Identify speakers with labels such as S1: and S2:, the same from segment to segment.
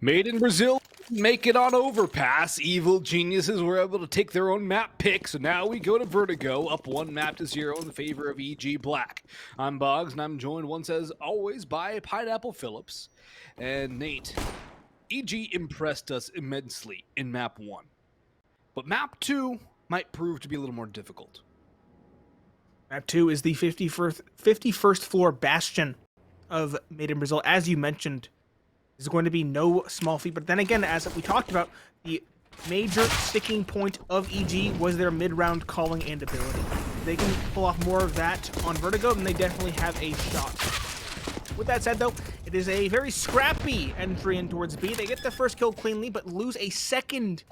S1: Made in Brazil, make it on overpass. Evil geniuses were able to take their own map pick, so now we go to Vertigo, up 1-0 in favor of EG Black. I'm Boggs, and I'm joined once as always by Pineapple Phillips and Nate. EG impressed us immensely in map 1, but map 2 might prove to be a little more difficult.
S2: Map 2 is the 51st floor bastion of Made in Brazil. As you mentioned, is going to be no small feat. But then again, as we talked about, the major sticking point of EG was their mid-round calling and ability. If they can pull off more of that on Vertigo, then they definitely have a shot. With that said, though, it is a very scrappy entry in towards B. They get the first kill cleanly, but lose a second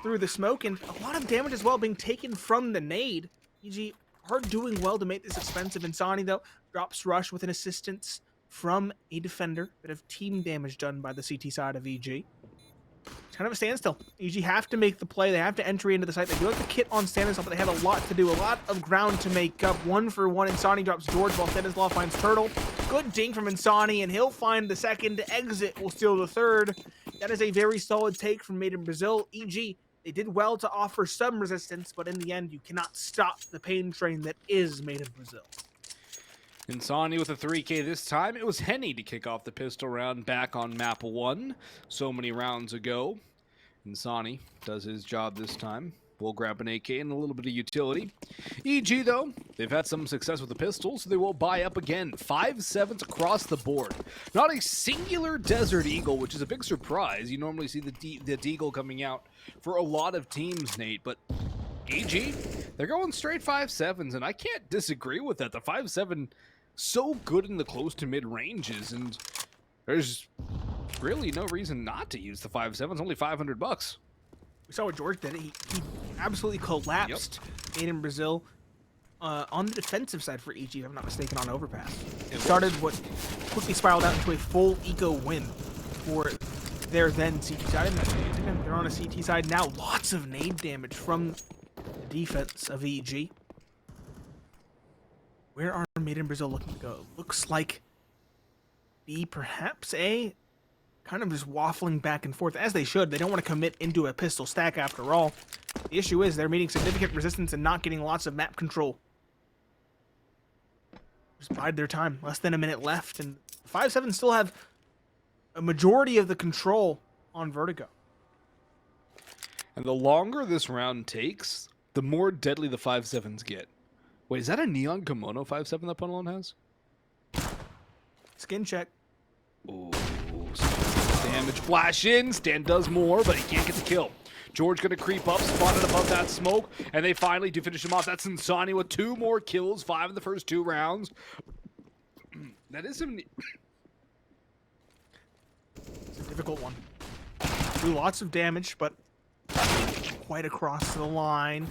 S2: through the smoke, and a lot of damage as well being taken from the nade. EG are doing well to make this expensive. Insani, though, drops rush with an assistance from a defender. Bit of team damage done by the CT side of EG. It's kind of a standstill. EG have to make the play. They have to entry into the site. They do have the kit on Stanislaw, but they have a lot to do. A lot of ground to make up. 1-for-1. Insani drops George while Stanislaw finds Turtle. Good ding from Insani, and he'll find the second. Exit will steal the third. That is a very solid take from Made in Brazil. EG, they did well to offer some resistance, but in the end, you cannot stop the pain train that is Made in Brazil.
S1: Insani with a 3K this time. It was Henny to kick off the pistol round back on map 1 so many rounds ago. Insani does his job this time. We'll grab an AK and a little bit of utility. EG, though, they've had some success with the pistol, so they will buy up again. 5-7s across the board. Not a singular Desert Eagle, which is a big surprise. You normally see the Deagle coming out for a lot of teams, Nate, but EG, they're going straight 5-7s, and I can't disagree with that. The 5-7 so good in the close to mid ranges, and there's really no reason not to use the 5-7s. Only $500.
S2: We saw what George did. He absolutely collapsed Made in Brazil on the defensive side for EG, if I'm not mistaken, on overpass. It started what quickly spiraled out into a full eco win for their then CT side. And they're on a CT side now. Lots of nade damage from the defense of EG. Where are Made in Brazil looking to go? Looks like B, perhaps A. Kind of just waffling back and forth, as they should. They don't want to commit into a pistol stack after all. The issue is they're meeting significant resistance and not getting lots of map control. Just bide their time. Less than a minute left, and 5-7 still have a majority of the control on Vertigo.
S1: And the longer this round takes, the more deadly the 5-7s get. Wait, is that a neon kimono 5-7 that Punalone has?
S2: Skin check.
S1: Ooh, damage flash in. Stan does more, but he can't get the kill. George gonna creep up, spotted above that smoke, and they finally do finish him off. That's Insani with 2 more kills, 5 in the first 2 rounds. That is some...
S2: It's a difficult one. Do lots of damage, but quite across the line.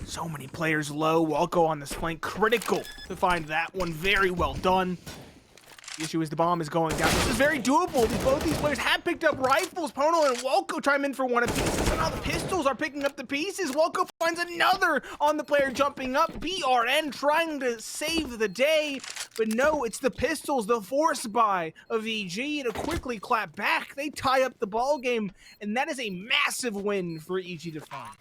S2: So many players low. Walco on this flank. Critical to find that one. Very well done. The issue is the bomb is going down. This is very doable. Both these players have picked up rifles. Pono and Walco chime in for one apiece. So now the pistols are picking up the pieces. Walco finds another on the player jumping up. BRN trying to save the day. But no, it's the pistols, the force buy of EG to quickly clap back. They tie up the ball game, and that is a massive win for EG to find.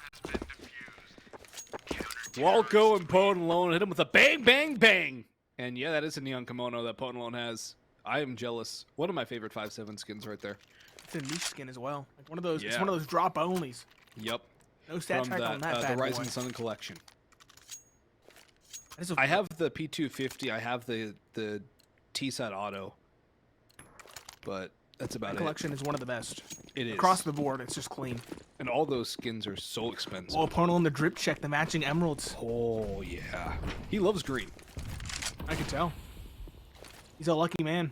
S1: Walco and Ponalone hit him with a bang, bang, bang. And yeah, that is a neon kimono that Ponalone has. I am jealous. One of my favorite 5-7 skins right there.
S2: It's a niche skin as well. Like one of those. Yeah. It's one of those drop onlys.
S1: Yep.
S2: No stat track on that.
S1: The Rising Sun collection. I have the P250. I have the T-Side Auto. But that's about it.
S2: Collection is one of the best.
S1: It is.
S2: Across the board, it's just clean.
S1: And all those skins are so expensive.
S2: Oh, Ponalone the drip check, the matching emeralds.
S1: Oh, yeah. He loves green.
S2: I can tell. He's a lucky man.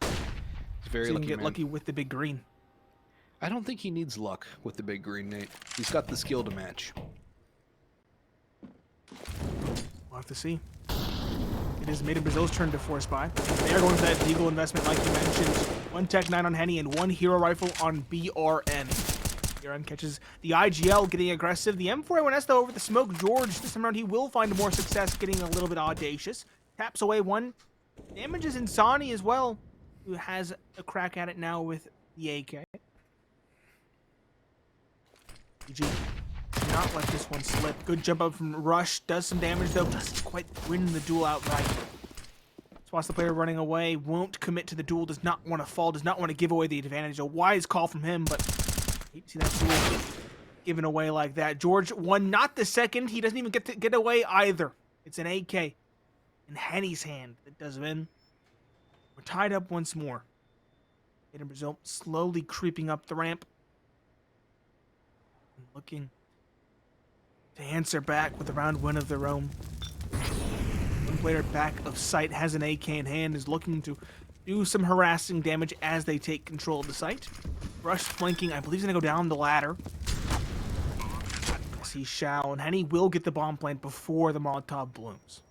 S1: He's very lucky man. So
S2: he can get lucky with the big green.
S1: I don't think he needs luck with the big green, Nate. He's got the skill to match.
S2: We'll have to see. It is Made in Brazil's turn to force buy. They are going for that Deagle investment, like you mentioned. 1 Tech 9 on Henny and 1 hero rifle on BRN. BRN catches the IGL getting aggressive. The M4A1S, though, over the smoke. George, this time around, he will find more success getting a little bit audacious. Taps away one. Damages Insani as well, who has a crack at it now with the AK. EG, do not let this one slip. Good jump up from Rush. Does some damage, though. Doesn't quite win the duel outright. Spots the player running away. Won't commit to the duel. Does not want to fall. Does not want to give away the advantage. A wise call from him, but hate to see that duel given away like that. George won not the second. He doesn't even get to get away either. It's an AK in Henny's hand that does win. We're tied up once more. Made in Brazil slowly creeping up the ramp. And looking to answer back with a round win of their own. One player back of sight has an AK in hand, is looking to do some harassing damage as they take control of the site. Rush flanking, I believe he's going to go down the ladder. Yes, he shall, and Henny will get the bomb plant before the Molotov blooms.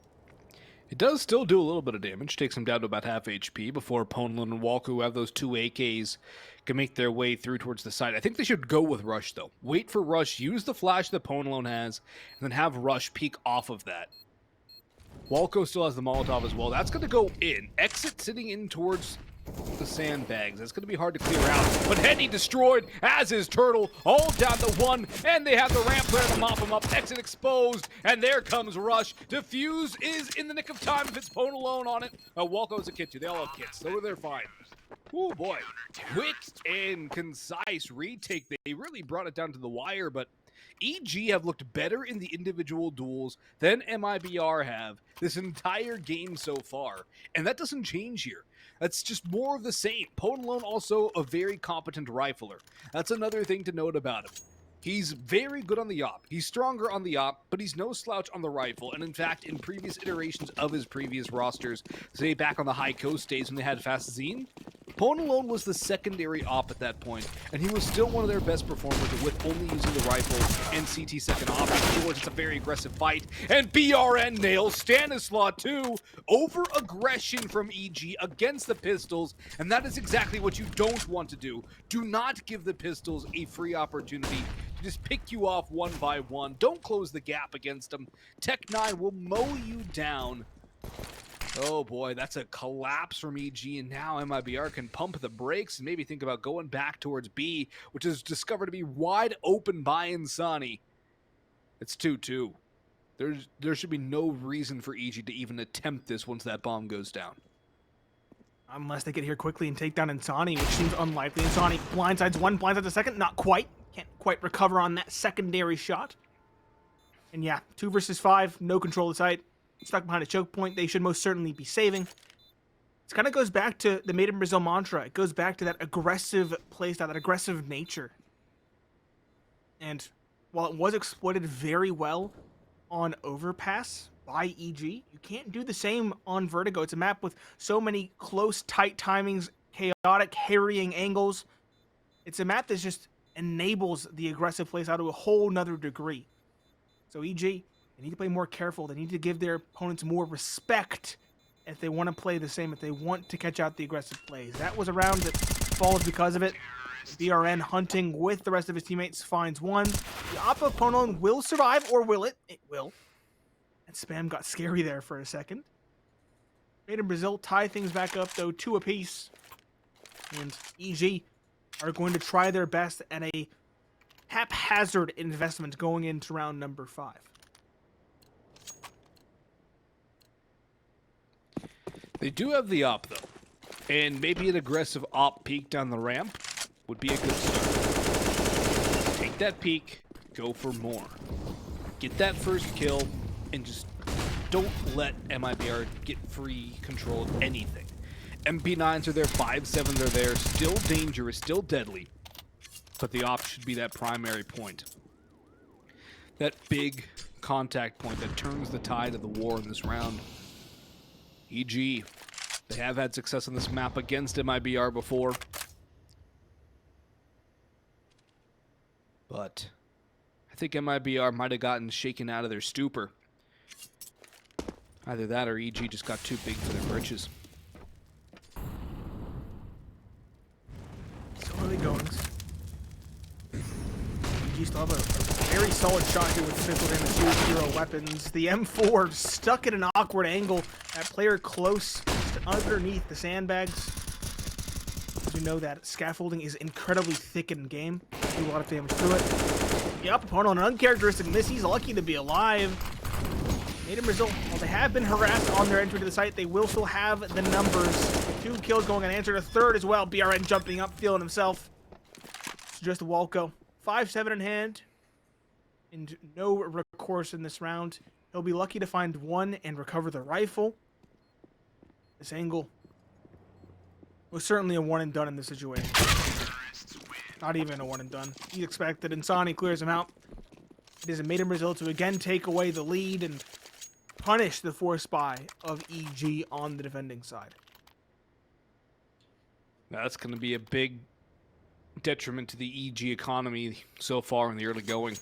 S1: It does still do a little bit of damage, takes him down to about half HP before Ponlin and Walco, who have those two AKs, can make their way through towards the side. I think they should go with Rush, though. Wait for Rush, use the flash that Ponlin has, and then have Rush peek off of that. Walco still has the Molotov as well. That's going to go in. Exit sitting in towards the sandbags. That's going to be hard to clear out. But Henny destroyed, as is Turtle, all down to one, and they have the ramp player to mop him up. Exit exposed, and there comes Rush. Defuse is in the nick of time if it's Pone alone on it. Walco's a kit too. They all have kits, so they're fine. Oh boy. Quick and concise retake. They really brought it down to the wire, but EG have looked better in the individual duels than MIBR have this entire game so far, and that doesn't change here. That's just more of the same. Ponlone also a very competent rifler. That's another thing to note about him. He's very good on the op. He's stronger on the op, but he's no slouch on the rifle. And in fact, in previous iterations of his previous rosters, say back on the High Coast days when they had Fast Zine, Ponalone was the secondary op at that point, and he was still one of their best performers with only using the rifle and CT second op. George, it's a very aggressive fight, and BRN nails Stanislaw too. Over aggression from EG against the pistols, and that is exactly what you don't want to do. Do not give the pistols a free opportunity to just pick you off one by one. Don't close the gap against them. Tech9 will mow you down. Oh boy, that's a collapse from EG, and now MIBR can pump the brakes and maybe think about going back towards B, which is discovered to be wide open by Insani. It's 2-2. There should be no reason for EG to even attempt this once that bomb goes down.
S2: Unless they get here quickly and take down Insani, which seems unlikely. Insani blindsides one, blindsides the second, not quite. Can't quite recover on that secondary shot. And yeah, 2 versus 5, no control of the site. Stuck behind a choke point, they should most certainly be saving. It kind of goes back to the Made in Brazil mantra. It goes back to that aggressive playstyle, that aggressive nature. And while it was exploited very well on Overpass by EG, you can't do the same on Vertigo. It's a map with so many close, tight timings, chaotic, harrying angles. It's a map that just enables the aggressive playstyle to a whole nother degree. So EG, they need to play more careful. They need to give their opponents more respect if they want to play the same, if they want to catch out the aggressive plays. That was a round that falls because of it. BRN hunting with the rest of his teammates finds one. The Oppo Ponlone will survive, or will it? It will. And Spam got scary there for a second. Made in Brazil tie things back up, though, 2 apiece. And EG are going to try their best at a haphazard investment going into round number 5.
S1: They do have the op, though, and maybe an aggressive op peek down the ramp would be a good start. Take that peek, go for more. Get that first kill, and just don't let MIBR get free control of anything. MP9s are there, 5.7s are there, still dangerous, still deadly, but the op should be that primary point. That big contact point that turns the tide of the war in this round. EG, they have had success on this map against MIBR before. But I think MIBR might have gotten shaken out of their stupor. Either that or EG just got too big for their britches.
S2: So early goings. EG still have a very solid shot here with pistol damage, 2 weapons. The M4 stuck at an awkward angle. That player close to underneath the sandbags. we know that scaffolding is incredibly thick in game. Do a lot of damage to it. Yep, opponent on an uncharacteristic miss. He's lucky to be alive. Made in Brazil, while they have been harassed on their entry to the site, they will still have the numbers. 2 kills going unanswered, a third as well. BRN jumping up, feeling himself. It's just Walco. 5-7 in hand. And no recourse in this round. He'll be lucky to find one and recover the rifle. This angle was certainly a one and done in this situation. Not even a one and done. He's expected. Insani clears him out. It is a made in Brazil to again take away the lead and punish the force spy of EG on the defending side.
S1: That's going to be a big detriment to the EG economy so far in the early going.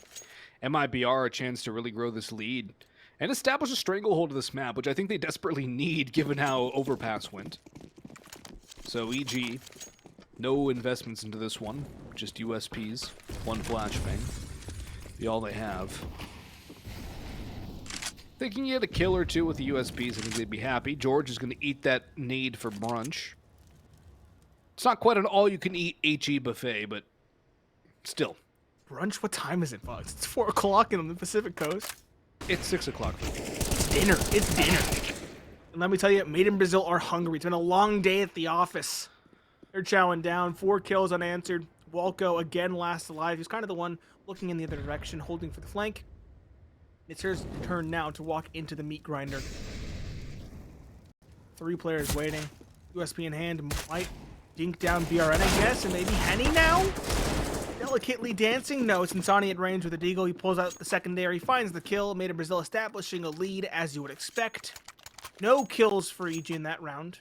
S1: MIBR a chance to really grow this lead and establish a stranglehold of this map, which I think they desperately need given how Overpass went. So EG, no investments into this one, just USPs, 1 flashbang, be all they have. They can get a kill or 2 with the USPs, I think they'd be happy. George is going to eat that nade for brunch. It's not quite an all-you-can-eat HE buffet, but still.
S2: Brunch? What time is it, Bugs? It's 4 o'clock on the Pacific Coast.
S1: It's 6 o'clock.
S2: It's dinner. It's dinner. And let me tell you, Made in Brazil are hungry. It's been a long day at the office. They're chowing down. 4 kills unanswered. Walco again last alive. He's kind of the one looking in the other direction, holding for the flank. It's his turn now to walk into the meat grinder. 3 players waiting. USP in hand. Might dink down BRN, I guess, and maybe Henny now? Delicately dancing. No, it's Insani at range with a deagle. He pulls out the secondary, finds the kill. Made in Brazil establishing a lead, as you would expect. No kills for EG in that round.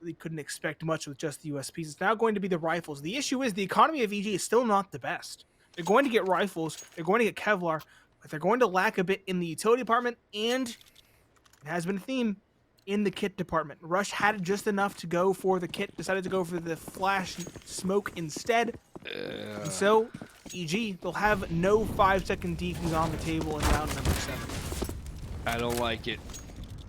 S2: Really couldn't expect much with just the USPs. It's now going to be the rifles. The issue is the economy of EG is still not the best. They're going to get rifles. They're going to get Kevlar. But they're going to lack a bit in the utility department, and it has been a theme in the kit department. Rush had just enough to go for the kit, decided to go for the flash smoke instead. And so, EG, they'll have no 5-second defuse on the table in round number 7.
S1: I don't like it.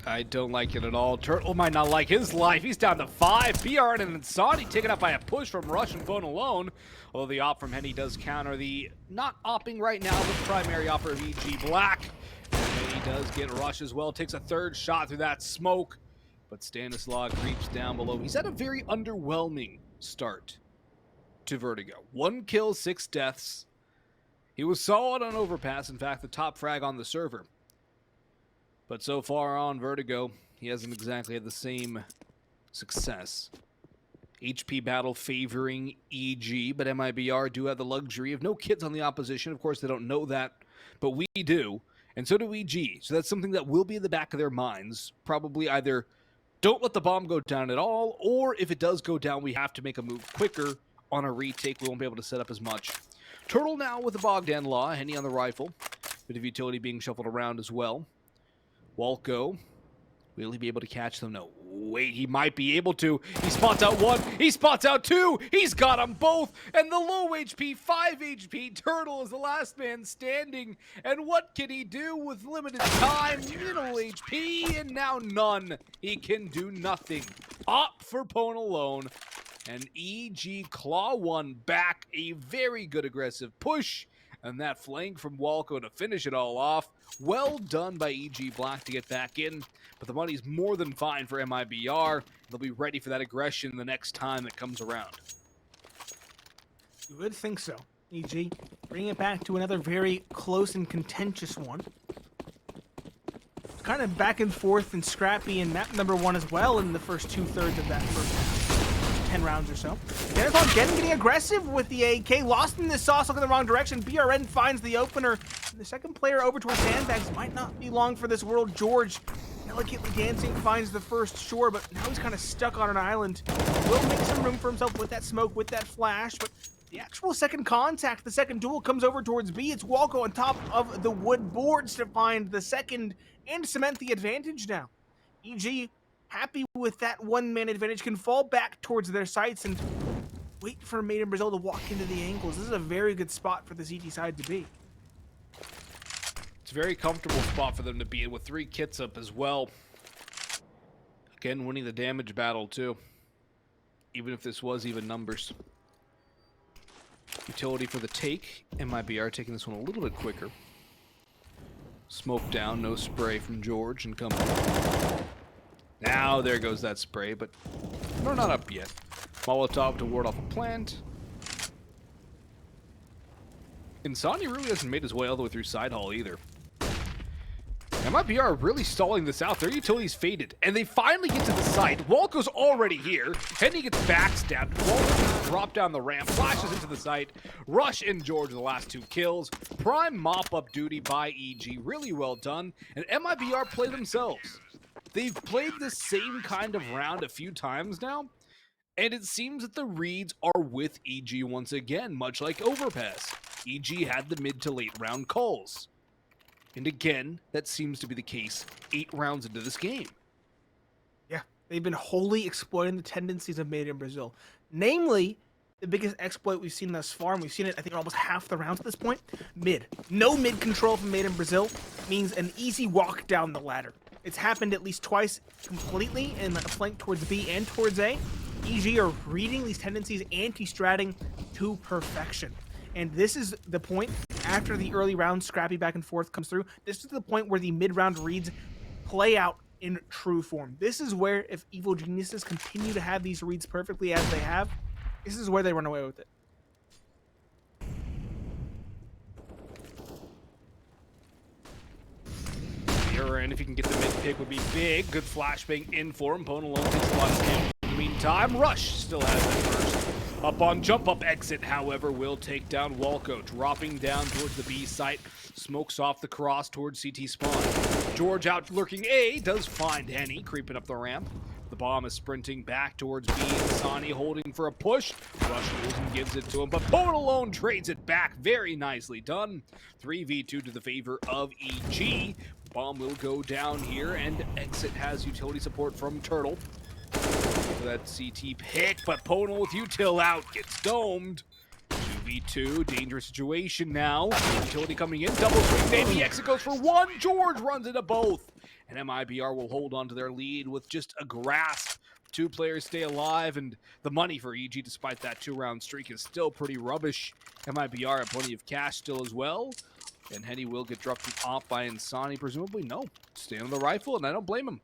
S1: I don't like it at all. Turtle might not like his life. He's down to 5. BRN and Insani taken up by a push from Rush and Phone alone. Although the op from Henny does counter the not opping right now, but primary opper of EG Black. And Henny does get Rush as well. Takes a 3rd shot through that smoke. But Stanislaw creeps down below. He's had a very underwhelming start to Vertigo. 1 kill, 6 deaths. He was solid on Overpass. In fact, the top frag on the server. But so far on Vertigo, he hasn't exactly had the same success. HP battle favoring EG, but MIBR do have the luxury of no kids on the opposition. Of course, they don't know that, but we do, and so do EG. So that's something that will be in the back of their minds. Probably either don't let the bomb go down at all, or if it does go down, we have to make a move quicker on a retake. We won't be able to set up as much. Turtle now with the Bogdan Law, Henny on the rifle. Bit of utility being shuffled around as well. Walco, will he be able to catch them? No. Wait, he might be able to. He spots out 1. He spots out 2. He's got them both. And the low HP, 5 HP, Turtle is the last man standing. And what can he do with limited time? Middle HP, and now none. He can do nothing. Opt for Pone alone. And EG claw 1 back. A very good aggressive push. And that flank from Walco to finish it all off. Well done by EG Black to get back in. But the money's more than fine for MIBR. They'll be ready for that aggression the next time it comes around.
S2: You would think so. EG, bring it back to another very close and contentious one. It's kind of back and forth and scrappy in map number 1 as well in the first 2/3 of that first half. 10 rounds or so. Denethon again getting aggressive with the AK. Lost in this sauce, looking in the wrong direction. BRN finds the opener. The second player over towards sandbags. Might not be long for this world. George, delicately dancing, finds the first shore, but now he's kind of stuck on an island. Will make some room for himself with that smoke, with that flash, but the actual second contact, the second duel comes over towards B. It's Walco on top of the wood boards to find the second and cement the advantage now. EG, happy with that 1-man advantage, can fall back towards their sights and wait for Made in Brazil to walk into the angles. This is a very good spot for the EG side to be.
S1: It's a very comfortable spot for them to be in with 3 kits up as well. Again, winning the damage battle too. even if this was even numbers. Utility for the take. MIBR taking this one a little bit quicker. Smoke down, no spray from George and company. Now there goes that spray, but no, not up yet. Molotov to ward off a plant. Insani really hasn't made his way all the way through side hall either. MIBR really stalling this out. Their utility's faded, and they finally get to the site. Walco's already here. Henny gets backstabbed. Walco drop down the ramp, flashes into the site. Rush and George the last 2 kills. Prime mop-up duty by EG. Really well done. And MIBR play themselves. They've played the same kind of round a few times now, and it seems that the reads are with EG once again, much like Overpass. EG had the mid to late round calls. And again, that seems to be the case 8 rounds into this game.
S2: Yeah, they've been wholly exploiting the tendencies of Made in Brazil. Namely, the biggest exploit we've seen thus far, and we've seen it, I think, almost half the rounds at this point, mid. No mid control from Made in Brazil means an easy walk down the ladder. It's happened at least twice completely in a flank towards B and towards A. EG are reading these tendencies anti-stratting to perfection. And this is the point, after the early round scrappy back and forth comes through, this is the point where the mid-round reads play out in true form. This is where, if Evil Geniuses continue to have these reads perfectly as they have, this is where they run away with it.
S1: And if you can get the mid pick would be big. Good flashbang in for him. Pone alone takes a lot of damage. In the meantime, Rush still has it first. Up on jump up exit, however, will take down Walco, dropping down towards the B site. Smokes off the cross towards CT spawn. George out lurking A does find Henny creeping up the ramp. The bomb is sprinting back towards B. Insani holding for a push. Rush goes and gives it to him, but Pone alone trades it back. Very nicely done. 3v2 to the favor of EG. Bomb will go down here, and Exit has utility support from Turtle. For that CT pick, but Ponal with util out gets domed. 2v2, dangerous situation now. Utility coming in, double swing, maybe Exit goes for 1. George runs into both. And MIBR will hold on to their lead with just a grasp. 2 players stay alive, and the money for EG, despite that 2-round streak, is still pretty rubbish. MIBR have plenty of cash still as well. And Henny will get dropped off by Insani, presumably. No, stay on the rifle, and I don't blame him.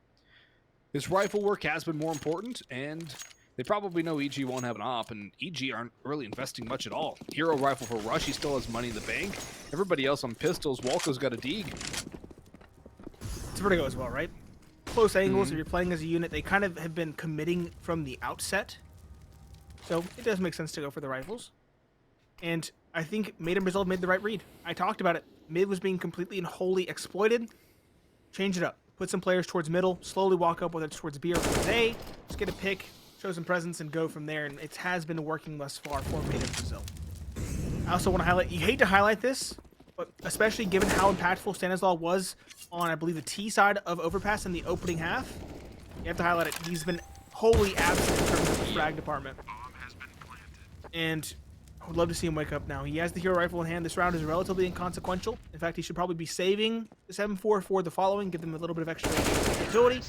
S1: His rifle work has been more important, and they probably know EG won't have an op, and EG aren't really investing much at all. Hero rifle for Rush, he still has money in the bank. Everybody else on pistols, Walco's got a Deeg.
S2: It's Vertigo as well, right? Close angles, if you're playing as a unit, they kind of have been committing from the outset. So it does make sense to go for the rifles. And I think Made in Brazil made the right read. I talked about it. Mid was being completely and wholly exploited. Change it up. Put some players towards middle, slowly walk up, whether it's towards B or towards A. Just get a pick, show some presence, and go from there. And it has been working thus far for Made in Brazil. I also want to highlight, you hate to highlight this, but especially given how impactful Stanislaw was on, I believe, the T side of Overpass in the opening half, you have to highlight it. He's been wholly absent in terms of the frag department. And I would love to see him wake up now. He has the hero rifle in hand. This round is relatively inconsequential. In fact, he should probably be saving the 7-4 for the following, give them a little bit of extra utility.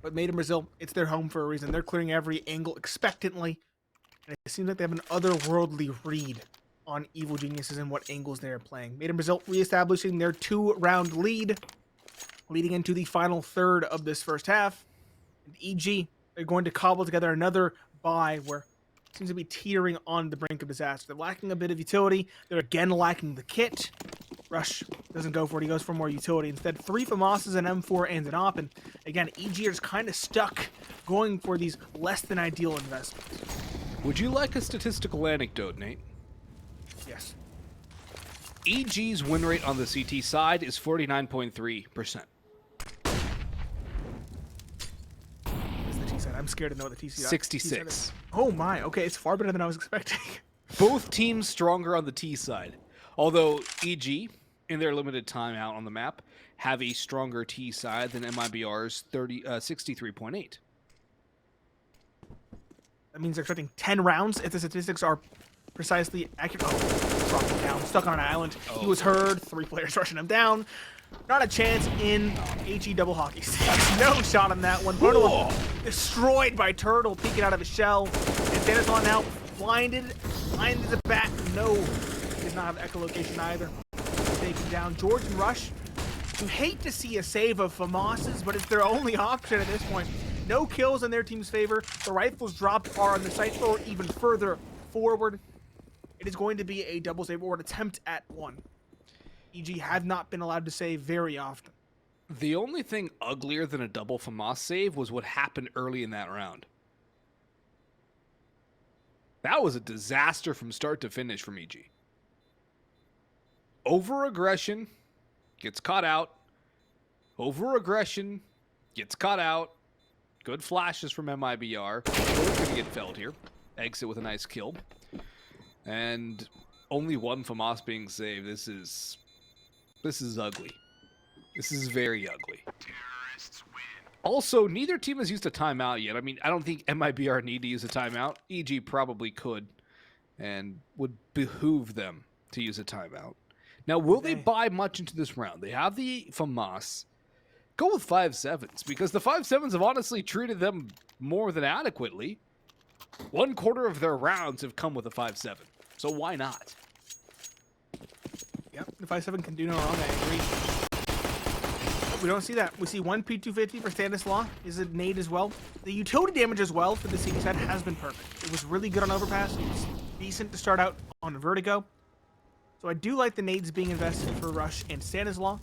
S2: But Made in Brazil, it's their home for a reason. They're clearing every angle expectantly. And it seems like they have an otherworldly read on Evil Geniuses and what angles they are playing. Made in Brazil reestablishing their 2-round lead, leading into the final third of this first half. And EG are going to cobble together another bye where seems to be teetering on the brink of disaster. They're lacking a bit of utility. They're again lacking the kit. Rush doesn't go for it. He goes for more utility. Instead, 3 FAMASas, an M4, and an op. And again, EG is kind of stuck going for these less than ideal investments.
S1: Would you like a statistical anecdote, Nate?
S2: Yes.
S1: EG's win rate on the CT side is 49.3%.
S2: I'm scared to know what the TC
S1: 66.
S2: Oh my, okay, it's far better than I was expecting.
S1: Both teams stronger on the T side. Although EG, in their limited time out on the map, have a stronger T side than MIBR's 63.8.
S2: That means they're expecting 10 rounds if the statistics are precisely accurate. Oh, dropping down, stuck on an island. Oh. He was heard, 3 players rushing him down. Not a chance in HE double hockey sticks. No shot on that one. destroyed by Turtle peeking out of his shell. And Stanislaw now blinded as a bat. No, he does not have echolocation either. Taken down. George and Rush, you hate to see a save of FAMAS's, but it's their only option at this point. No kills in their team's favor. The rifles dropped are on the site or even further forward. It is going to be a double save or an attempt at one. EG have not been allowed to save very often.
S1: The only thing uglier than a double FAMAS save was what happened early in that round. That was a disaster from start to finish from EG. Over-aggression, gets caught out. Over-aggression, gets caught out. Good flashes from MIBR. We're going to get felled here. Exit with a nice kill. And only one FAMAS being saved. This is ugly. This is very ugly. Also, neither team has used a timeout yet. I mean, I don't think MIBR need to use a timeout. EG probably could and would behoove them to use a timeout. Now, will they buy much into this round? They have the FAMAS. Go with 5-7s, because the 5-7s have honestly treated them more than adequately. 1/4 of their rounds have come with a 5-7, so why not?
S2: Yep, the 5-7 can do no wrong, I agree. We don't see that. We see one P250 for Stanislaw. Is a nade as well. The utility damage as well for the CT side has been perfect. It was really good on Overpass. It was decent to start out on Vertigo. So I do like the nades being invested for Rush and Stanislaw.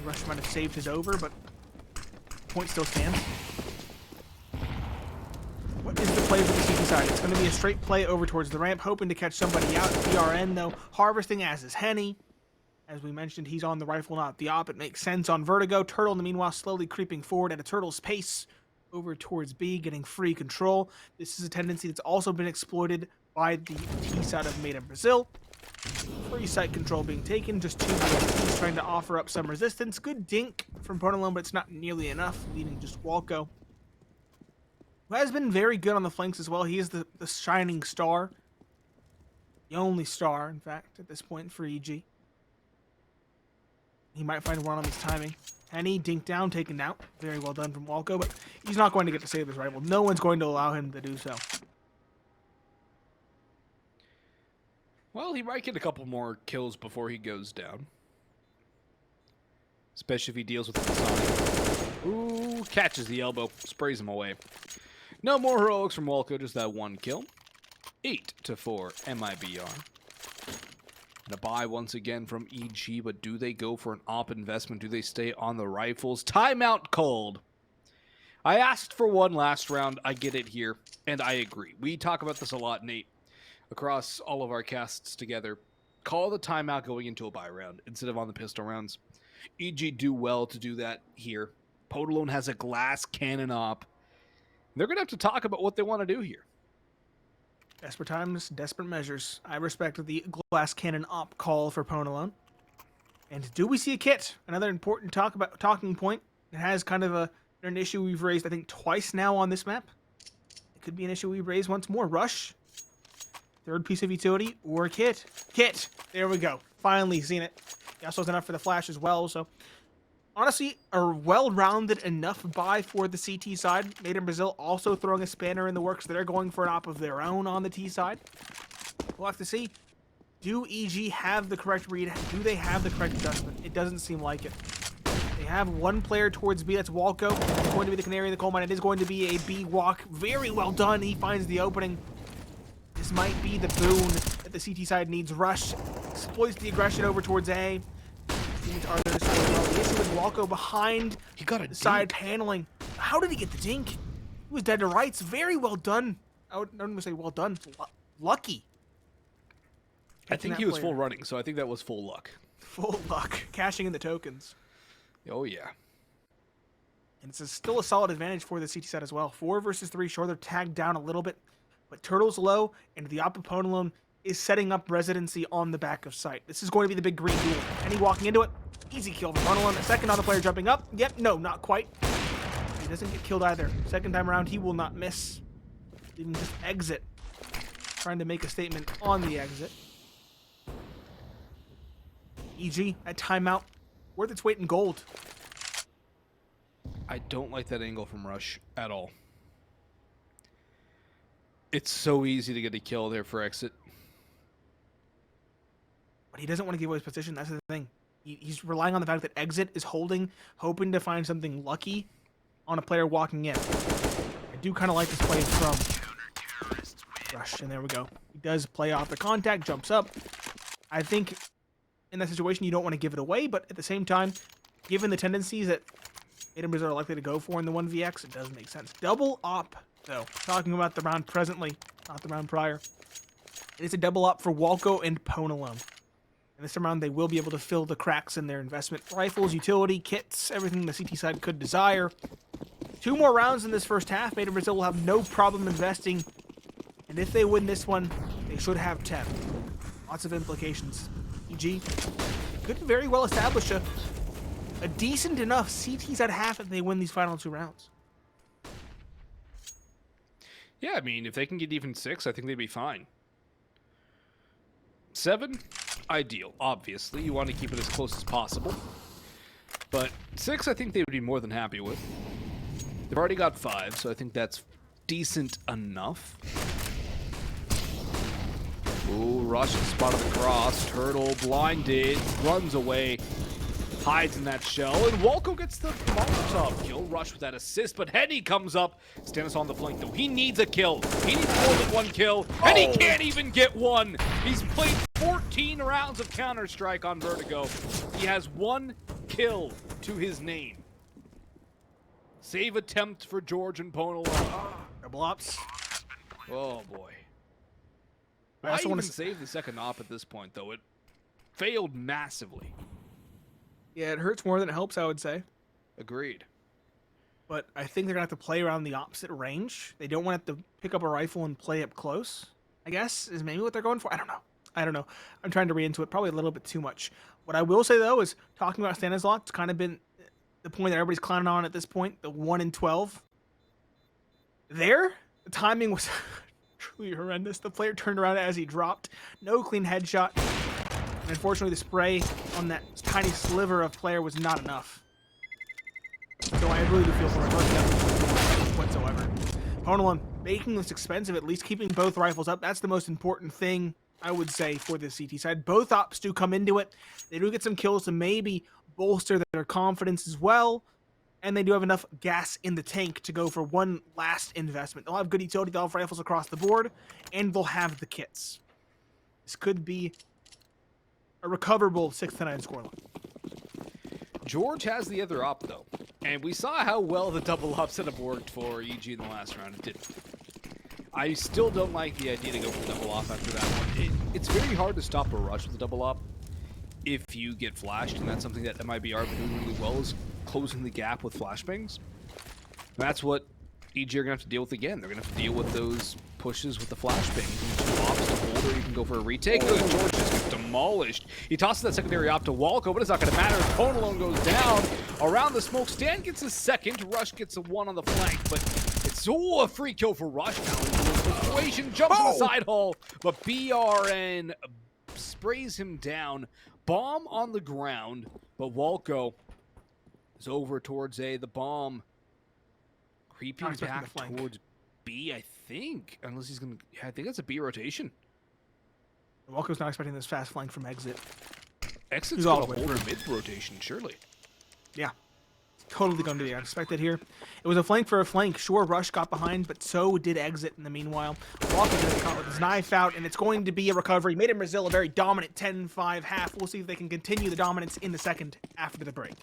S2: Rush might have saved his over, but point still stands. What is the play for the CT side? It's going to be a straight play over towards the ramp, hoping to catch somebody out. BRN, though, harvesting as is Henny. As we mentioned, he's on the rifle, not the op. It makes sense on Vertigo. Turtle, in the meanwhile, slowly creeping forward at a Turtle's pace over towards B, getting free control. This is a tendency that's also been exploited by the T side of Made in Brazil. Free site control being taken, just 2 BSPs trying to offer up some resistance. Good dink from Ponalone, but it's not nearly enough, leading just Walco, who has been very good on the flanks as well. He is the shining star. The only star, in fact, at this point for EG. He might find one on his timing. Henny, dink down, taken out. Very well done from Walco, but he's not going to get to save his rifle. No one's going to allow him to do so.
S1: Well, he might get a couple more kills before he goes down. Especially if he deals with the Ooh, catches the elbow, sprays him away. No more heroics from Walco, just that one kill. 8-4 MIBR. And a buy once again from EG, but do they go for an op investment? Do they stay on the rifles? Timeout called. I asked for one last round. I get it here, and I agree. We talk about this a lot, Nate, across all of our casts together. Call the timeout going into a buy round instead of on the pistol rounds. EG do well to do that here. Podalone has a glass cannon op. They're going to have to talk about what they want to do here.
S2: Desperate times, desperate measures. I respect the glass cannon op call for Ponalone. And do we see a kit? Another important talking point. It has kind of an issue we've raised, I think, twice now on this map. It could be an issue we raise once more. Rush. Third piece of utility or kit. Kit. There we go. Finally seen it. He also has enough for the flash as well. So honestly, a well-rounded enough buy for the CT side. Made in Brazil also throwing a spanner in the works. They're going for an op of their own on the T side. We'll have to see. Do EG have the correct read? Do they have the correct adjustment? It doesn't seem like it. They have one player towards B. That's Walco. It's going to be the canary in the coal mine. It is going to be a B walk. Very well done. He finds the opening. This might be the boon that the CT side needs. Rush exploits the aggression over towards A. Teams are there to score well. The issue with Walco behind
S1: He got a
S2: the side paneling. How did he get the dink? He was dead to rights. Very well done. I wouldn't even say well done. Lucky.
S1: I think he was full running, so I think that was full luck.
S2: Full luck. Cashing in the tokens.
S1: Oh, yeah.
S2: And it's still a solid advantage for the CT side as well. 4 versus 3. Sure, they're tagged down a little bit. But Turtle's low, and the op Ponalone is setting up residency on the back of site. This is going to be the big green duel. Henny walking into it. Easy kill from Ponalone. A second on the player jumping up. Yep, no, not quite. He doesn't get killed either. Second time around, he will not miss. Even just exit. Trying to make a statement on the exit. EG at timeout. Worth its weight in gold.
S1: I don't like that angle from Rush at all. It's so easy to get a kill there for Exit.
S2: But he doesn't want to give away his position. That's the thing. He's relying on the fact that Exit is holding, hoping to find something lucky on a player walking in. I do kind of like this play from Rush, and there we go. He does play off the contact, jumps up. I think in that situation, you don't want to give it away, but at the same time, given the tendencies that items are likely to go for in the 1vx, it does make sense. Double op, though. Talking about the round presently, not the round prior. It is a double op for Walco and Ponalone. And this time around, they will be able to fill the cracks in their investment. Rifles, utility, kits, everything the CT side could desire. 2 more rounds in this first half. Made in Brazil will have no problem investing. And if they win this one, they should have 10. Lots of implications. EG could very well establish a decent enough CT side half if they win these final 2 rounds.
S1: Yeah, I mean, if they can get even 6, I think they'd be fine. 7, ideal. Obviously, you want to keep it as close as possible. But 6, I think they would be more than happy with. They've already got 5, so I think that's decent enough. Ooh, Rush spotted the cross. Turtle blinded, runs away, hides in that shell, and Walco gets the Molotov kill. Rush with that assist, but Henny comes up. Stannis on the flank, though. He needs a kill. He needs more than 1 kill, and he can't even get 1. He's played 14 rounds of Counter-Strike on Vertigo. He has 1 kill to his name. Save attempt for George and Ponalone.
S2: Double ops.
S1: Oh, boy. I also want to save the second op at this point, though. It failed massively.
S2: Yeah, it hurts more than it helps, I would say.
S1: Agreed.
S2: But I think they're going to have to play around the opposite range. They don't want to pick up a rifle and play up close, I guess, is maybe what they're going for. I don't know. I'm trying to read into it probably a little bit too much. What I will say, though, is talking about Stanislaw, it's kind of been the point that everybody's clowning on at this point, the 1 in 12. There, the timing was truly horrendous. The player turned around as he dropped. No clean headshot. And unfortunately, the spray on that tiny sliver of player was not enough. So I really do feel for it whatsoever. Ponalone making this expensive, at least keeping both rifles up. That's the most important thing, I would say, for the CT side. Both ops do come into it. They do get some kills to maybe bolster their confidence as well. And they do have enough gas in the tank to go for 1 last investment. They'll have good utility, they'll have rifles across the board, and they'll have the kits. This could be a recoverable 6-9 scoreline.
S1: George has the other op, though. And we saw how well the double op setup worked for EG in the last round. It didn't. I still don't like the idea to go for the double op after that one. It's very hard to stop a rush with a double op if you get flashed, and that's something that MIBR been doing really well, is closing the gap with flashbangs. That's what EG are going to have to deal with again. They're going to have to deal with those pushes with the flashbangs. You can 2 ops to hold, or you can go for a retake. Oh, George just gets demolished. He tosses that secondary op to Walco, but it's not going to matter. Ponalone goes down around the smoke. Stan gets a second. Rush gets a 1 on the flank, but it's a free kill for Rush now. Situation jumps in the side hole, but BRN sprays him down. Bomb on the ground, but Walco is over towards A. The bomb creeping back towards B, I think. Unless he's going to... Yeah, I think that's a B rotation.
S2: Walco's not expecting this fast flank from Exit.
S1: Exit's got a holder mid rotation, surely.
S2: Yeah. Totally going to be unexpected here. It was a flank for a flank. Sure, Rush got behind, but so did Exit in the meanwhile. Walco gets caught with his knife out, and it's going to be a recovery. Made in Brazil a very dominant 10-5 half. We'll see if they can continue the dominance in the second after the break.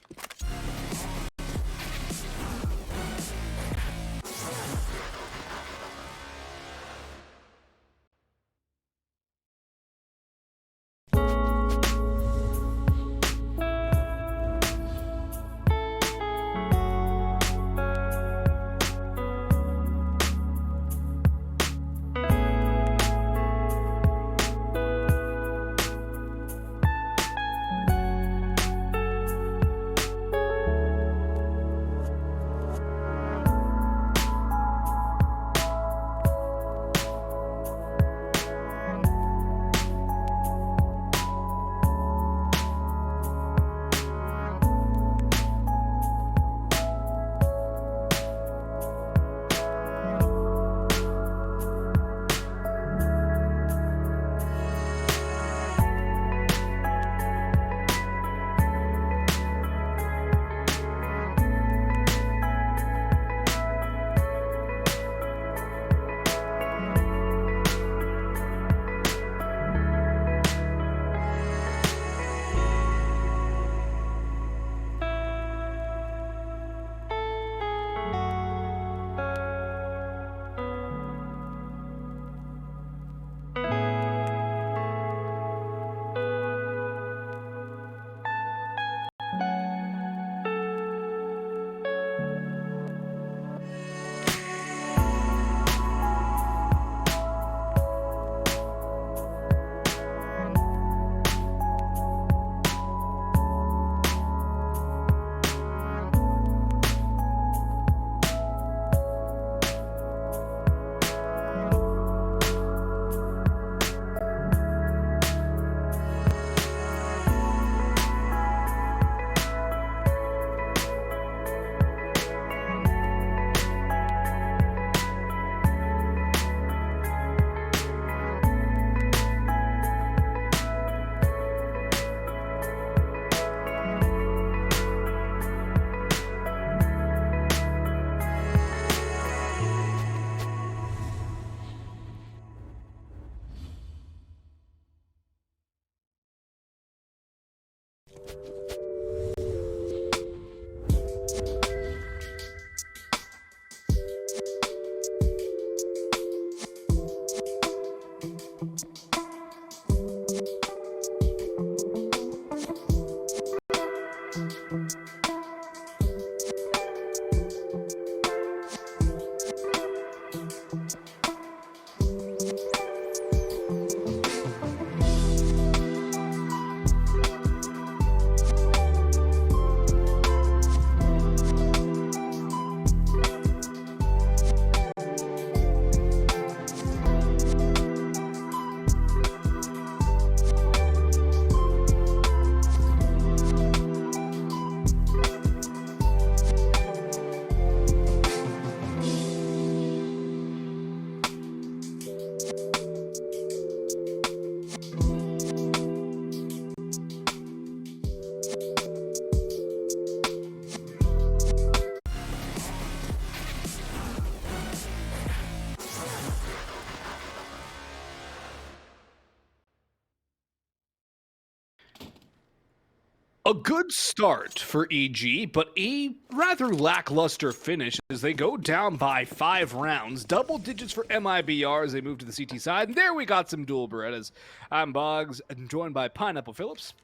S1: A good start for EG, but a rather lackluster finish as they go down by 5 rounds. Double digits for MIBR as they move to the CT side. And there we got some dual Berettas. I'm Boggs, and joined by Pineapple Phillips.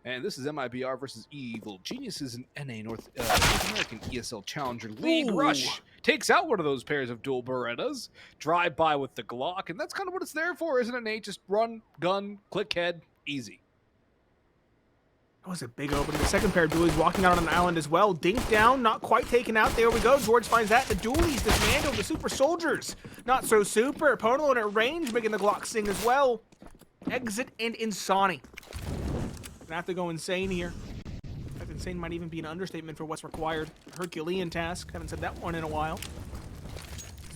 S1: And this is MIBR versus Evil Geniuses in NA North American ESL Challenger League.
S2: Ooh.
S1: Rush takes out one of those pairs of dual Berettas. Drive by with the Glock, and that's kind of what it's there for, isn't it, Nate? Just run, gun, click head, easy.
S2: That was a big opening. The second pair of dualies walking out on an island as well. Dink down, not quite taken out. There we go. George finds that. The dualies dismantle the super soldiers. Not so super. Opponent at range, making the Glock sing as well. Exit and Insani. Gonna have to go insane here. In fact, insane might even be an understatement for what's required. Herculean task. Haven't said that one in a while.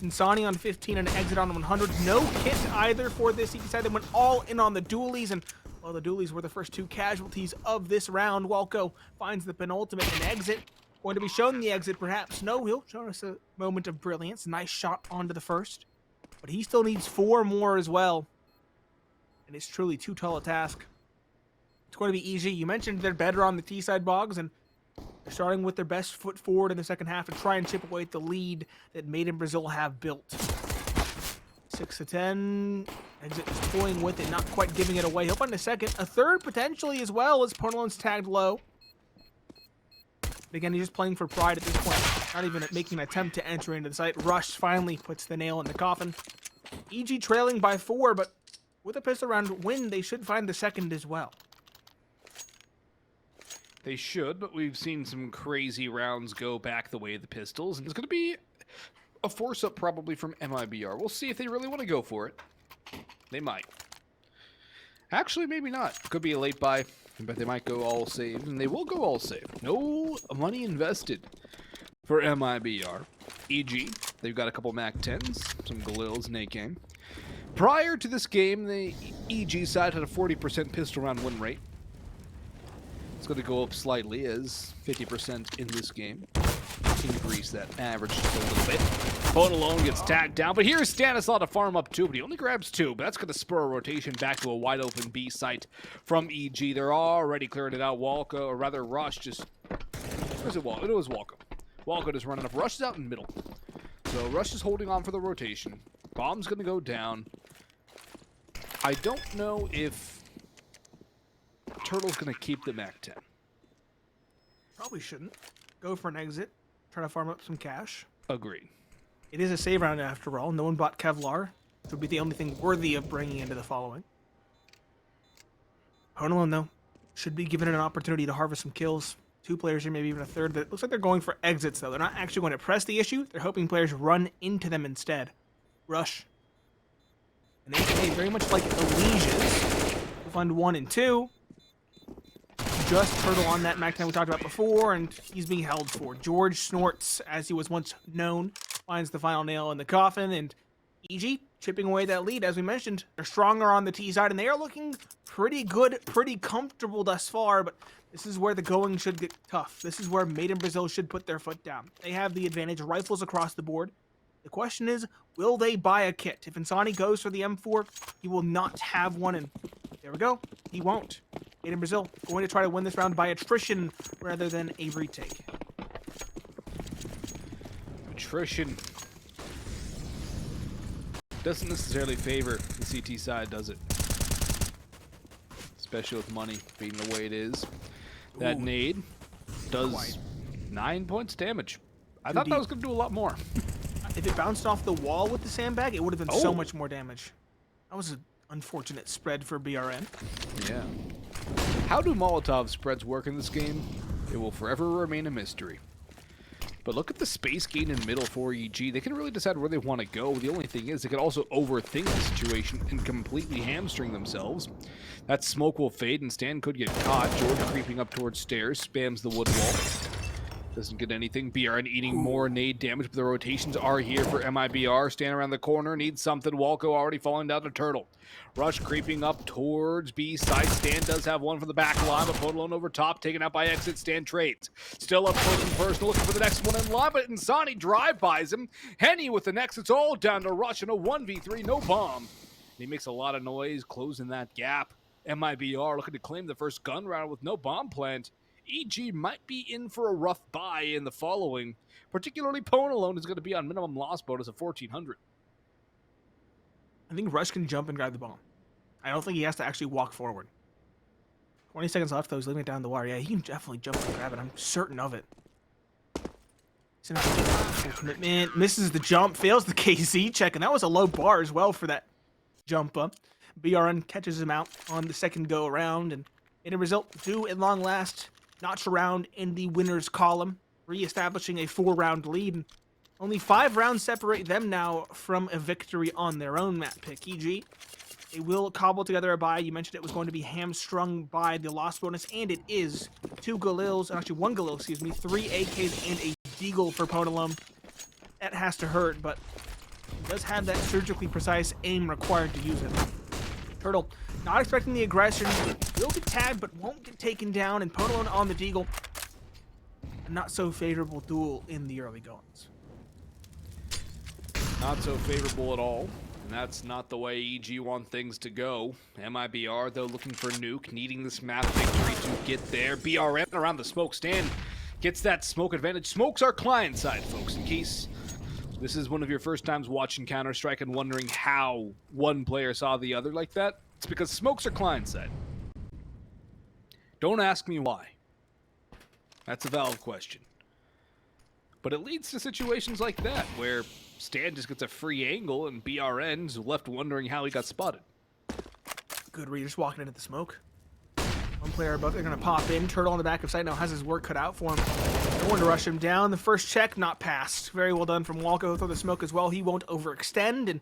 S2: Insani on 15 and Exit on 100. No kit either for this. You can say they went all in on the dualies, and well, the dualies were the first 2 casualties of this round. Walco finds the penultimate and Exit. Going to be shown the Exit, perhaps. No, he'll show us a moment of brilliance. Nice shot onto the first. But he still needs 4 more as well. And it's truly too tall a task. It's going to be EG. You mentioned they're better on the T-side, Boggs, and they're starting with their best foot forward in the second half to try and chip away at the lead that Made in Brazil have built. 6-10. Exit is toying with it, not quite giving it away. He'll find a second, a third potentially as well as Portland's tagged low. But again, he's just playing for pride at this point. Not even making an attempt to enter into the site. Rush finally puts the nail in the coffin. EG trailing by 4, but with a pistol round win, they should find the second as well.
S1: They should, but we've seen some crazy rounds go back the way of the Pistols, and it's going to be a force-up probably from MIBR. We'll see if they really want to go for it. They might. Actually, maybe not. Could be a late buy, but they might go all save, and they will go all save. No money invested for MIBR. EG, they've got a couple MAC-10s, some Galils in a game. Prior to this game, the EG side had a 40% pistol round win rate. It's going to go up slightly as 50% in this game. Increase that average just a little bit. Phone alone gets tagged down, but here's Stanislaw to farm up 2, but he only grabs 2, but that's going to spur a rotation back to a wide open B site from EG. They're already clearing it out. Walco, or rather Rush, just... Where's it Walco? It was Walco. Walco just running up. Rush is out in the middle. So Rush is holding on for the rotation. Bomb's going to go down. I don't know if Turtle's going to keep the MAC-10.
S2: Probably shouldn't. Go for an exit. Try to farm up some cash.
S1: Agreed.
S2: It is a save round after all. No one bought Kevlar. It would be the only thing worthy of bringing into the following. Honolulu, though, should be given an opportunity to harvest some kills. 2 players here, maybe even a third. But it looks like they're going for exits, though. They're not actually going to press the issue. They're hoping players run into them instead. Rush. And AKA very much like Elesia's. We'll find 1 and 2. Just Turtle on that MAC-10 we talked about before, and he's being held for. George Snorts, as he was once known, finds the final nail in the coffin, and EG chipping away that lead. As we mentioned, they're stronger on the T side, and they are looking pretty good, pretty comfortable thus far, but this is where the going should get tough. This is where Made in Brazil should put their foot down. They have the advantage, rifles across the board. The question is, will they buy a kit? If Insani goes for the M4, he will not have one, and there we go. He won't. Made in Brazil going to try to win this round by attrition rather than a retake.
S1: Attrition doesn't necessarily favor the CT side, does it? Especially with money being the way it is. That nade does 9 points damage. I thought that was going to do a lot more.
S2: If it bounced off the wall with the sandbag, it would have been so much more damage. That was an unfortunate spread for BRN.
S1: Yeah. How do Molotov spreads work in this game? It will forever remain a mystery. But look at the space gain in middle for EG. They can really decide where they want to go. The only thing is they could also overthink the situation and completely hamstring themselves. That smoke will fade and Stan could get caught. George creeping up towards stairs, spams the wood wall. Doesn't get anything. BRN eating more nade damage, but the rotations are here for MIBR. Stan around the corner, needs something. Walco already falling down to Turtle. Rush creeping up towards B side. Stan does have one from the back line, but Podolone over top, taken out by exit. Stan trades. Still up close and personal, looking for the next one in line, but Insani drive-bys him. Henny with the next, it's all down to Rush in a 1v3, no bomb. He makes a lot of noise, closing that gap. MIBR looking to claim the first gun round with no bomb plant. EG might be in for a rough buy in the following. Particularly Podolone is going to be on minimum loss bonus of 1,400.
S2: I think Rush can jump and grab the bomb. I don't think he has to actually walk forward. 20 seconds left, though. He's leaving it down the wire. Yeah, he can definitely jump and grab it. I'm certain of it. Commitment. Misses the jump. Fails the KZ check. And that was a low bar as well for that jump up. BRN catches him out on the second go around. And in a result, do at long last notch around in the winner's column, re-establishing a 4-round lead. And only 5 rounds separate them now from a victory on their own map pick. EG, they will cobble together a buy. You mentioned it was going to be hamstrung by the loss bonus, and it is. 2 Galils, actually 1 Galil, excuse me, 3 AKs and a Deagle for Podolone. That has to hurt, but he does have that surgically precise aim required to use it. Turtle, not expecting the aggression, will get tagged but won't get taken down, and Podolone on the Deagle. A not so favorable duel in the early goings.
S1: Not so favorable at all. And that's not the way EG want things to go. MIBR, though, looking for Nuke, needing this map victory to get there. BRN around the smoke stand. Gets that smoke advantage. Smoke's our client side, folks, in case this is one of your first times watching Counter-Strike and wondering how one player saw the other like that. It's because smokes are client side. Don't ask me why. That's a valid question. But it leads to situations like that, where Stan just gets a free angle and BRN's left wondering how he got spotted.
S2: Good read, just walking into the smoke. One player above, they're going to pop in. Turtle on the back of site now has his work cut out for him. No one to rush him down. The first check, not passed. Very well done from Walco through the smoke as well. He won't overextend, and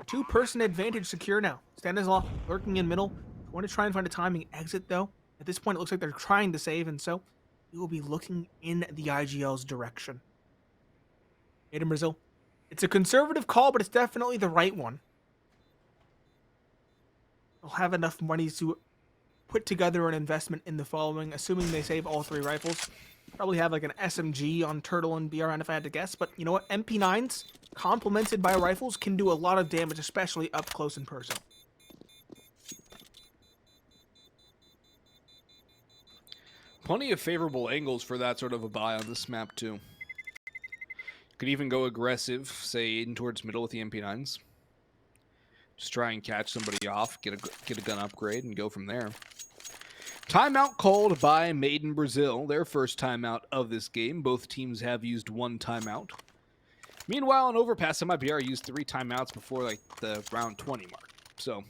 S2: 2-person advantage secure now. Stan is lurking in middle. Going to try and find a timing exit, though. At this point, it looks like they're trying to save, and so we will be looking in the IGL's direction. Made in Brazil. It's a conservative call, but it's definitely the right one. They'll have enough money to put together an investment in the following, assuming they save all 3 rifles. Probably have like an SMG on Turtle and BRN if I had to guess, but you know what? MP9s, complemented by rifles, can do a lot of damage, especially up close and personal.
S1: Plenty of favorable angles for that sort of a buy on this map, too. Could even go aggressive, say in towards middle with the MP9s. Just try and catch somebody off, get a gun upgrade, and go from there. Timeout called by Made in Brazil, their first timeout of this game. Both teams have used 1 timeout. Meanwhile, in Overpass, MIBR used 3 timeouts before like the round 20 mark. So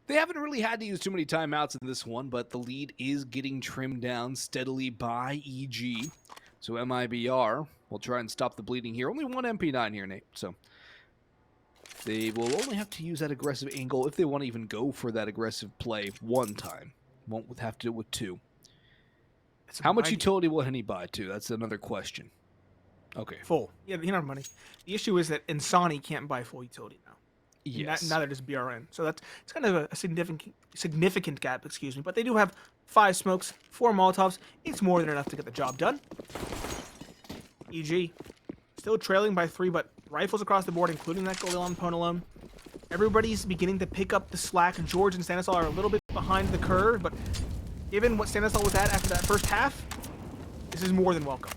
S1: they haven't really had to use too many timeouts in this one, but the lead is getting trimmed down steadily by EG. So MIBR will try and stop the bleeding here. Only 1 MP9 here, Nate. So they will only have to use that aggressive angle if they want to even go for that aggressive play 1 time. Won't have to do it with 2. How much utility will Henny buy, too? That's another question. Okay.
S2: Full. Yeah, you don't have money. The issue is that Insani can't buy full utility now.
S1: Yes.
S2: Neither does BRN. So it's kind of a significant gap, excuse me. But they do have 5 smokes, 4 Molotovs. It's more than enough to get the job done. EG still trailing by 3, but rifles across the board, including that Galil on Podolone. Everybody's beginning to pick up the slack. George and Stanislaw are a little bit behind the curve, but given what Stanislaw was at after that first half, this is more than welcome.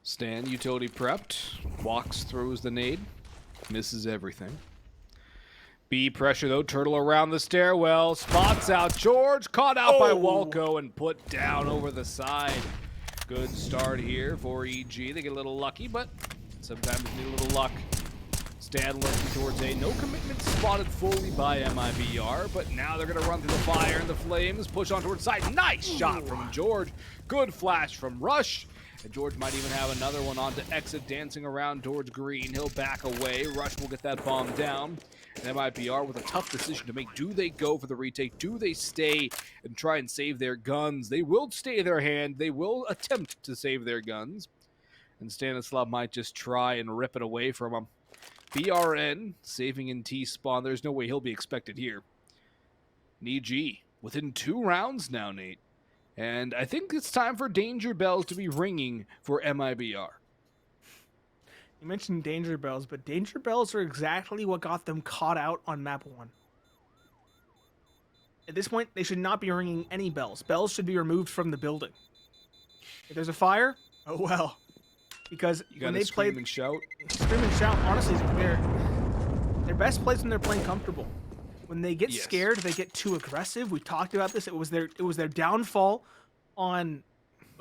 S1: Stan, utility prepped, walks, throws the nade, misses everything. B pressure though, turtle around the stairwell, spots out George, caught out by Walco and put down over the side. Good start here for EG. They get a little lucky, but sometimes need a little luck. Stan looking towards A. No commitment spotted fully by MIBR, but now they're going to run through the fire and the flames, push on towards side. Nice shot from George. Good flash from Rush. And George might even have another one on to exit, dancing around towards green. He'll back away. Rush will get that bomb down. And MIBR with a tough decision to make. Do they go for the retake? Do they stay and try and save their guns? They will stay their hand. They will attempt to save their guns. And Stanislav might just try and rip it away from him. BRN saving in T-spawn. There's no way he'll be expected here. EG within 2 rounds now, Nate. And I think it's time for danger bells to be ringing for MIBR.
S2: You mentioned danger bells, but danger bells are exactly what got them caught out on map 1. At this point, they should not be ringing any bells. Bells should be removed from the building. If there's a fire, oh well. Because when they play,
S1: scream and shout.
S2: Scream and shout, honestly, their best plays when they're playing comfortable. When they get scared, they get too aggressive. We talked about this. It was their downfall on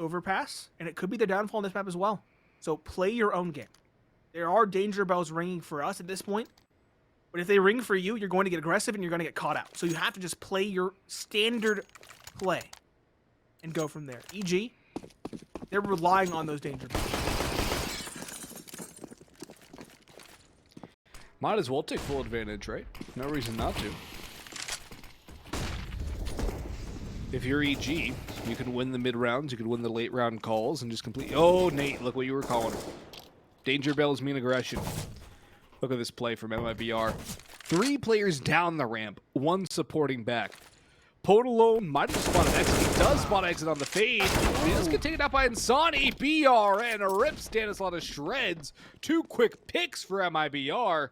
S2: Overpass, and it could be their downfall on this map as well. So play your own game. There are danger bells ringing for us at this point, but if they ring for you, you're going to get aggressive and you're going to get caught out. So you have to just play your standard play and go from there. EG, they're relying on those danger bells.
S1: Might as well take full advantage, right? No reason not to. If you're EG, you can win the mid rounds, you can win the late round calls, and just complete. Oh, Nate, look what you were calling. Danger bells mean aggression. Look at this play from MIBR. 3 players down the ramp, 1 supporting back. Podalone might have spotted exit. He does spot exit on the fade. He does get taken out by Insani. BRN rips Stanislaw to shreds. 2 quick picks for MIBR.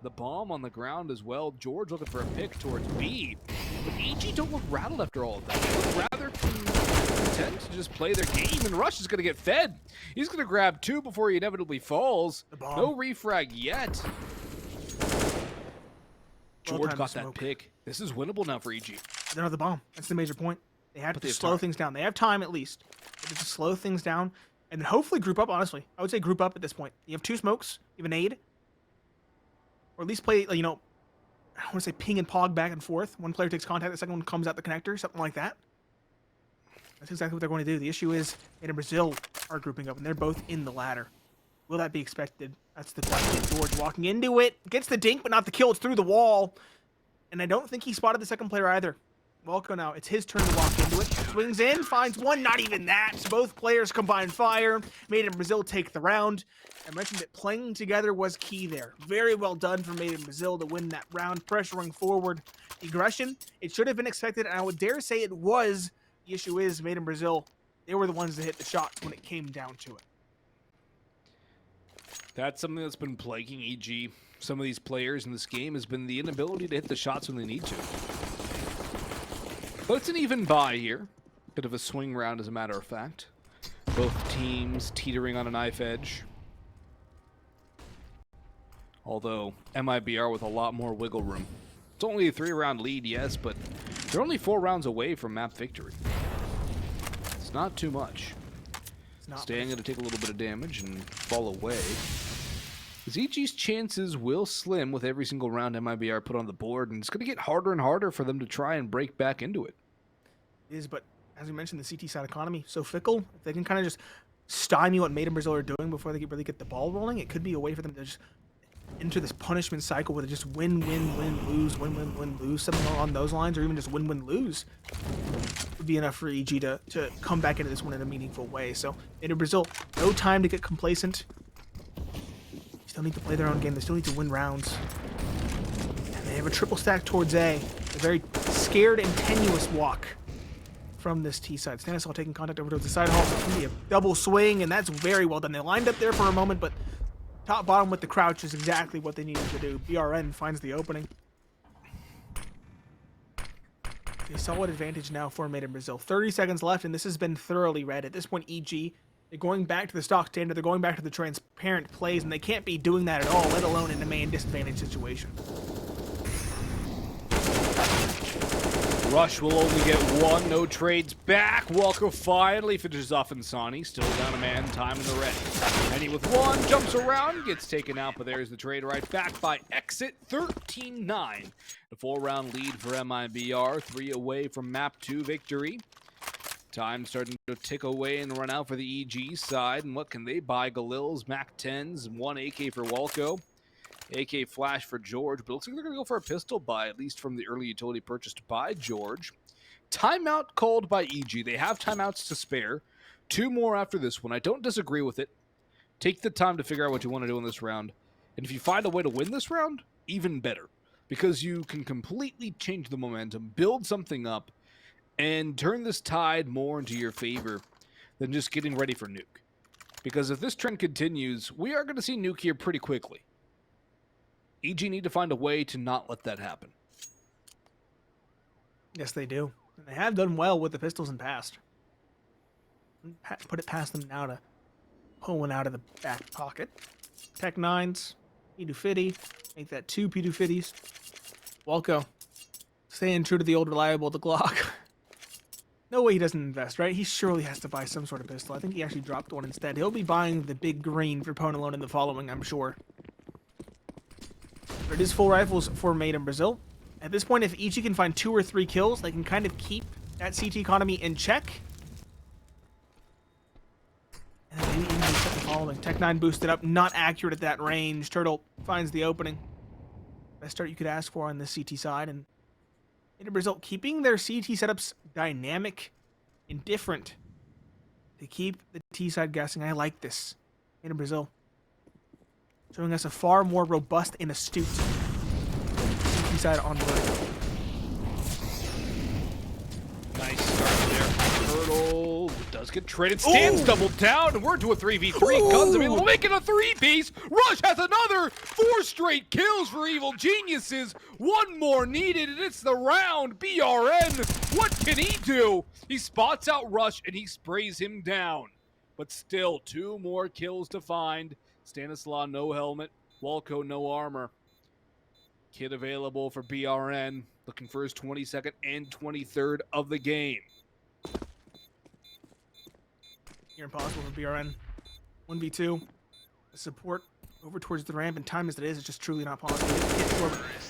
S1: The bomb on the ground as well. George looking for a pick towards B. But EG don't look rattled after all of that. They look rather content to just play their game, and Rush is going to get fed. He's going to grab 2 before he inevitably falls. No refrag yet. George got that pick. This is winnable now for EG.
S2: They don't have the bomb. That's the major point. They have to slow things down. They have time at least. They have to slow things down and then hopefully group up, honestly. I would say group up at this point. You have 2 smokes. You have an nade. Or at least play, you know, I want to say ping and pog back and forth. One player takes contact, the second one comes out the connector, something like that. That's exactly what they're going to do. The issue is, Made in Brazil are grouping up, and they're both in the ladder. Will that be expected? That's the question. George walking into it. Gets the dink, but not the kill. It's through the wall. And I don't think he spotted the second player either. Walco now. It's his turn to walk into it. Swings in, finds one. Not even that. So both players combine fire. Made in Brazil take the round. I mentioned that playing together was key there. Very well done for Made in Brazil to win that round, pressuring forward. Aggression, it should have been expected, and I would dare say it was. The issue is, Made in Brazil, they were the ones that hit the shots when it came down to it.
S1: That's something that's been plaguing EG. Some of these players in this game has been the inability to hit the shots when they need to. But it's an even buy here. Bit of a swing round, as a matter of fact. Both teams teetering on a knife edge. Although, MIBR with a lot more wiggle room. It's only a 3-round lead, yes, but they're only 4 rounds away from map victory. It's not too much. Stan going to take a little bit of damage and fall away. Because EG's chances will slim with every single round MIBR put on the board, and it's going to get harder and harder for them to try and break back into it.
S2: It is, but as we mentioned, the CT side economy, so fickle. If they can kind of just stymie what Made in Brazil are doing before they really get the ball rolling, it could be a way for them to just enter this punishment cycle where they just win, lose, win, lose, something along those lines, or even just win, lose would be enough for EG to come back into this one in a meaningful way. So, in Brazil, no time to get complacent. They still need to play their own game. They still need to win rounds. And they have a triple stack towards A. A very scared and tenuous walk from this T side. Stanislaw taking contact over to the side hall. It's going to be a double swing, and that's very well done. They lined up there for a moment, but top bottom with the crouch is exactly what they needed to do. BRN finds the opening. A solid advantage now for Made in Brazil. 30 seconds left, and this has been thoroughly read. At this point, EG, they're going back to the stock standard. They're going back to the transparent plays, and they can't be doing that at all, let alone in a main disadvantage situation.
S1: Rush will only get one, no trades back. Walco finally finishes off MIBR. Still down a man, time in the red. Henny with one, jumps around, gets taken out, but there's the trade right back by EXIT, 13-9. The 4-round lead for MIBR, 3 away from map 2 victory. Time starting to tick away and run out for the EG side, and what can they buy? Galil's, Mac 10s, 1 AK for Walco. AK flash for George, but it looks like they're going to go for a pistol buy, at least from the early utility purchased by George. Timeout called by EG. They have timeouts to spare. 2 more after this one. I don't disagree with it. Take the time to figure out what you want to do in this round. And if you find a way to win this round, even better. Because you can completely change the momentum, build something up, and turn this tide more into your favor than just getting ready for nuke. Because if this trend continues, we are going to see nuke here pretty quickly. EG need to find a way to not let that happen.
S2: Yes, they do. And they have done well with the pistols in past. Put it past them now to pull one out of the back pocket. Tech 9s, P250, make that 2 P250s. Walco, staying true to the old reliable, the Glock. No way he doesn't invest, right? He surely has to buy some sort of pistol. I think he actually dropped one instead. He'll be buying the big green for Pwn alone in the following, I'm sure. But it is full rifles for Made in Brazil. At this point, if EG can find 2 or 3 kills, they can kind of keep that CT economy in check. And then maybe even set the following. Tech 9 boosted up, not accurate at that range. Turtle finds the opening. Best start you could ask for on the CT side. And Made in Brazil keeping their CT setups dynamic and different to keep the T side guessing. I like this. Made in Brazil, showing us a far more robust and astute CT side on Vertigo.
S1: Nice start there. Turtle does get traded. Stands doubled down, and we're into a 3v3. Guns available, making a 3-piece. Rush has another 4 straight kills for Evil Geniuses. 1 more needed, and it's the round. BRN, what can he do? He spots out Rush, and he sprays him down. But still, 2 more kills to find. Stanislaw, no helmet. Walco, no armor. Kid available for BRN. Looking for his 22nd and 23rd of the game.
S2: Here impossible for BRN. 1v2. The support over towards the ramp, and time as it is, it's just truly not possible.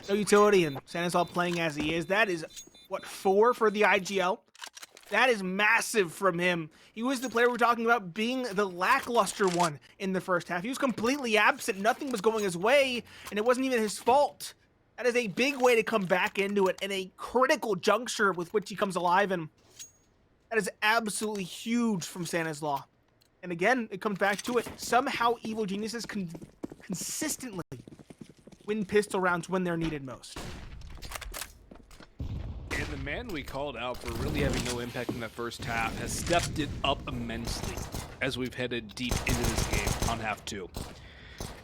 S2: No utility, and Stanislaw playing as he is. That is, what, 4 for the IGL? That is massive from him. He was the player we're talking about being the lackluster one in the first half. He was completely absent. Nothing was going his way, and it wasn't even his fault. That is a big way to come back into it, and a critical juncture with which he comes alive, and that is absolutely huge from Stanislaw. And again, it comes back to it. Somehow Evil Geniuses consistently win pistol rounds when they're needed most.
S1: And the man we called out for really having no impact in that first half has stepped it up immensely as we've headed deep into this game on half 2.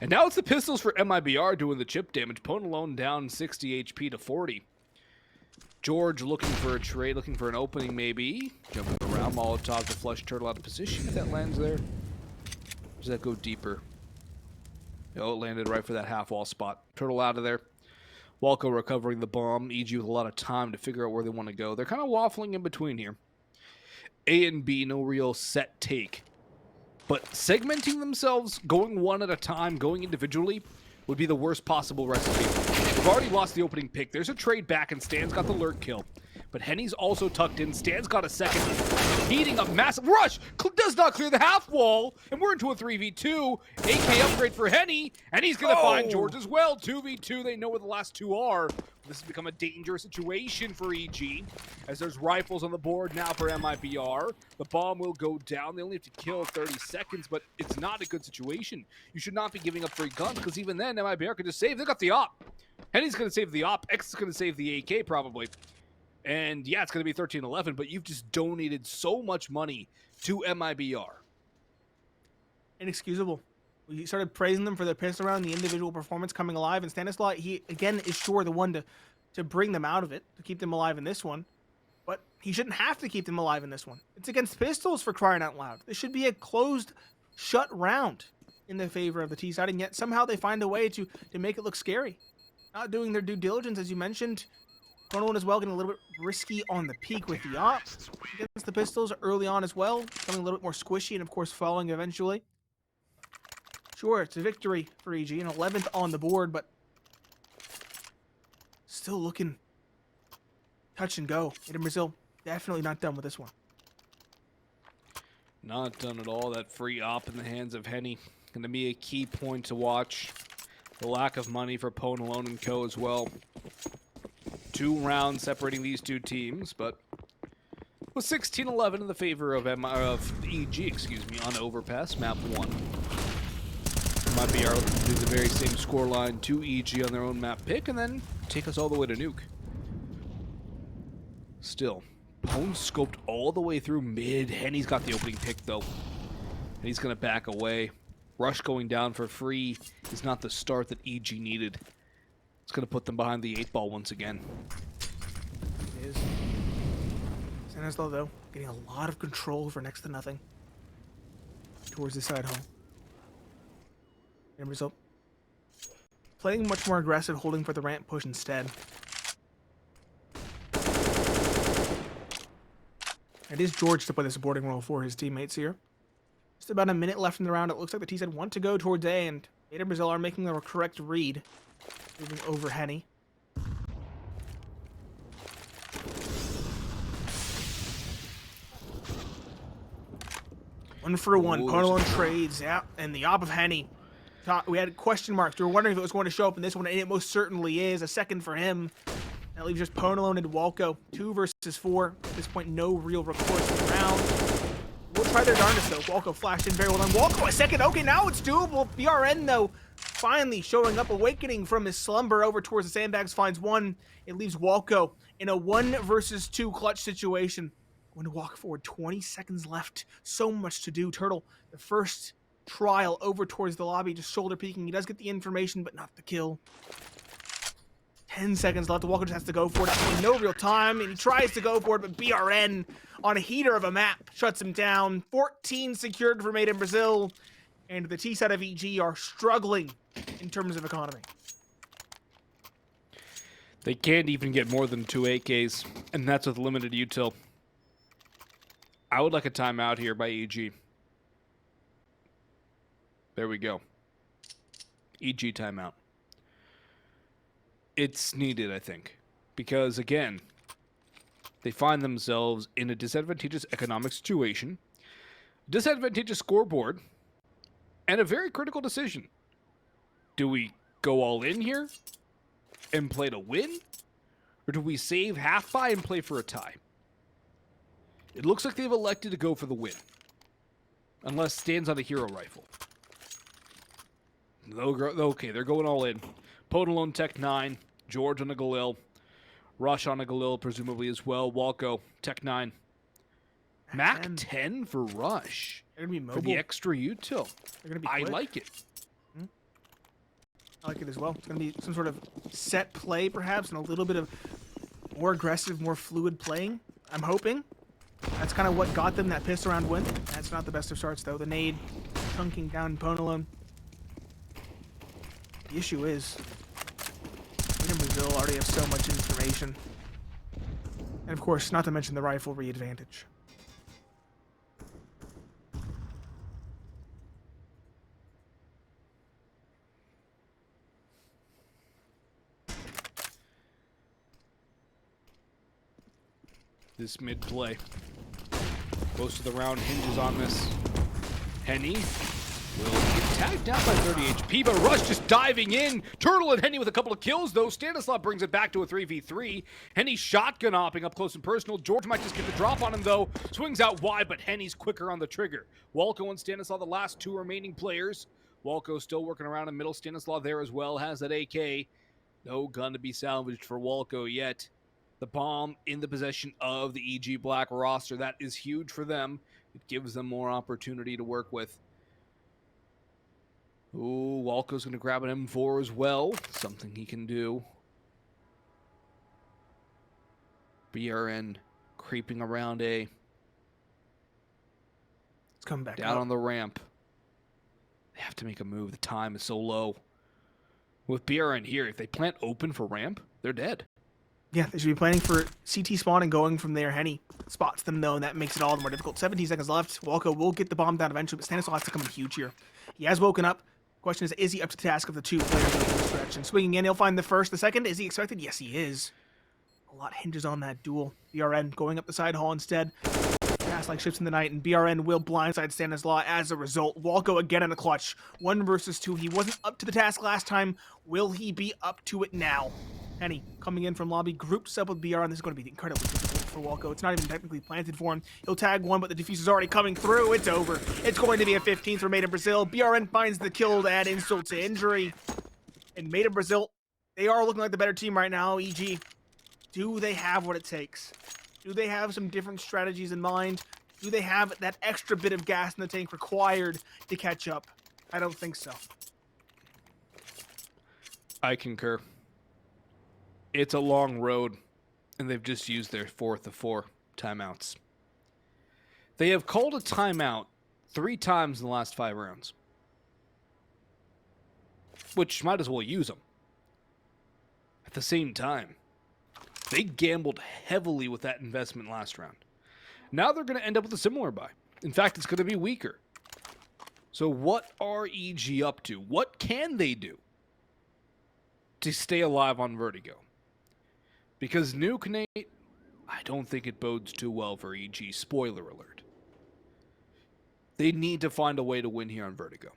S1: And now it's the pistols for MIBR doing the chip damage. Pwn alone down 60 HP to 40. George looking for a trade, looking for an opening maybe. Jumping around, Molotov to flush Turtle out of position if that lands there. Does that go deeper? Oh, it landed right for that half wall spot. Turtle out of there. Walco recovering the bomb. EG with a lot of time to figure out where they want to go. They're kind of waffling in between here. A and B, no real set take. But segmenting themselves, going one at a time, going individually, would be the worst possible recipe. They've already lost the opening pick. There's a trade back, and Stan's got the lurk kill. But Henny's also tucked in. Stan's got a second. Heating up massive. Rush does not clear the half wall, and we're into a 3v2. AK upgrade for Henny, and he's going to find George as well. 2v2, they know where the last 2 are. This has become a dangerous situation for EG, as there's rifles on the board now for MIBR. The bomb will go down. They only have to kill 30 seconds, but it's not a good situation. You should not be giving up free guns, because even then, MIBR could just save. They got the op. Henny's going to save the op. X is going to save the AK, probably. And yeah, it's going to be 13-11, but you've just donated so much money to MIBR.
S2: Inexcusable. We started praising them for their pistol round, the individual performance coming alive, and Stanislaw, he again is sure the one to bring them out of it, to keep them alive in this one. But he shouldn't have to keep them alive in this one. It's against pistols, for crying out loud. This should be a closed, shut round in the favor of the T side, and yet somehow they find a way to make it look scary. Not doing their due diligence, as you mentioned. Cornwall as well, getting a little bit risky on the peak with the op against the pistols early on as well, becoming a little bit more squishy, and of course falling eventually. Sure, it's a victory for EG, an 11th on the board, but still looking touch and go. Made in Brazil, definitely not done with this one.
S1: Not done at all. That free op in the hands of Henny going to be a key point to watch. The lack of money for Ponalone and Co. as well. 2 rounds separating these two teams, but with 16-11 in the favor of EG, on Overpass, map 1. MIBR looking to do the very same scoreline to EG on their own map pick, and then take us all the way to Nuke. Still, Pone scoped all the way through mid. Henny's got the opening pick, though. And he's going to back away. Rush going down for free is not the start that EG needed. It's going to put them behind the 8 ball once again.
S2: It is. Stanislaw, though, getting a lot of control for next to nothing towards the side hole. End result, playing much more aggressive, holding for the ramp push instead. It is George to play the supporting role for his teammates here. Just about a minute left in the round. It looks like the T-side want to go towards A, and Ada Brazil are making the correct read, moving over Henny. One for one. Ponalone trades, yeah, and the op of Henny. We had question marks. We were wondering if it was going to show up in this one, and it most certainly is. A second for him. That leaves just Ponalone and Walco. 2 versus 4. At this point, no real recourse in the round. We'll try their darndest, though. Walco flashed in very well done. Walco a second. Okay, now it's doable. BRN, though, finally showing up, awakening from his slumber over towards the sandbags, finds one. It leaves Walco in a 1 versus 2 clutch situation. Going to walk forward. 20 seconds left. So much to do. Turtle, the first trial over towards the lobby, just shoulder peeking. He does get the information, but not the kill. 10 seconds left. Walker just has to go for it. No real time, and he tries to go for it, but BRN on a heater of a map shuts him down. 14 secured for Made in Brazil, and the T side of EG are struggling in terms of economy.
S1: They can't even get more than 2 AKs, and that's with limited util. I would like a timeout here by EG. There we go. EG timeout. It's needed, I think, because, again, they find themselves in a disadvantageous economic situation, disadvantageous scoreboard, and a very critical decision. Do we go all in here and play to win, or do we save half buy and play for a tie? It looks like they've elected to go for the win, unless Stan's on a hero rifle. Okay, they're going all in. Ponalone Tech 9, George on a Galil, Rush on a Galil presumably as well, Walco Tech 9. Mac 10 for Rush.
S2: They're gonna be mobile.
S1: For the extra util.
S2: They're gonna be
S1: I
S2: quick.
S1: like it.
S2: I like it as well. It's gonna be some sort of set play perhaps, and a little bit of more aggressive, more fluid playing, I'm hoping. That's kind of what got them that pistol round win. That's not the best of starts though. The nade chunking down Ponalone. The issue is, we in Brazil already have so much information. And of course, not to mention the riflery advantage.
S1: This mid play. Most of the round hinges on this. Henny will get tagged down by 30 HP, but Rush just diving in. Turtle and Henny with a couple of kills, though. Stanislaw brings it back to a 3v3. Henny shotgun hopping up close and personal. George might just get the drop on him, though. Swings out wide, but Henny's quicker on the trigger. Walco and Stanislaw, the last 2 remaining players. Walco still working around in middle. Stanislaw there as well, has that AK. No gun to be salvaged for Walco yet. The bomb in the possession of the EG Black roster. That is huge for them. It gives them more opportunity to work with. Ooh, Walco's going to grab an M4 as well. Something he can do. BRN creeping around A.
S2: It's coming back
S1: down
S2: up.
S1: on the ramp. They have to make a move. The time is so low. With BRN here, if they plant open for ramp, they're dead.
S2: Yeah, they should be planning for CT spawn and going from there. Henny spots them, though, and that makes it all the more difficult. 17 seconds left. Walco will get the bomb down eventually, but Stanislaw has to come in huge here. He has woken up. Question is he up to the task of the two players in this direction? Swinging in, he'll find the first. The second, is he expected? Yes, he is. A lot hinges on that duel. BRN going up the side hall instead. Fast like ships in the night, and BRN will blindside Stanislaw as a result. Walco again in the clutch. 1 versus 2. He wasn't up to the task last time. Will he be up to it now? Henny coming in from lobby, grouped up with BRN. This is going to be incredibly difficult for Walco. It's not even technically planted for him. He'll tag one, but the defuse is already coming through. It's over. It's going to be a 15th for Made in Brazil. BRN finds the kill to add insult to injury. And Made in Brazil, they are looking like the better team right now. EG, do they have what it takes? Do they have some different strategies in mind? Do they have that extra bit of gas in the tank required to catch up? I don't think so.
S1: I concur. It's a long road, and they've just used their 4th of 4 timeouts. They have called a timeout 3 times in the last 5 rounds, which might as well use them. At the same time, they gambled heavily with that investment last round. Now they're going to end up with a similar buy. In fact, it's going to be weaker. So what are EG up to? What can they do to stay alive on Vertigo? Because Nuke Nate, I don't think it bodes too well for EG. Spoiler alert. They need to find a way to win here on Vertigo.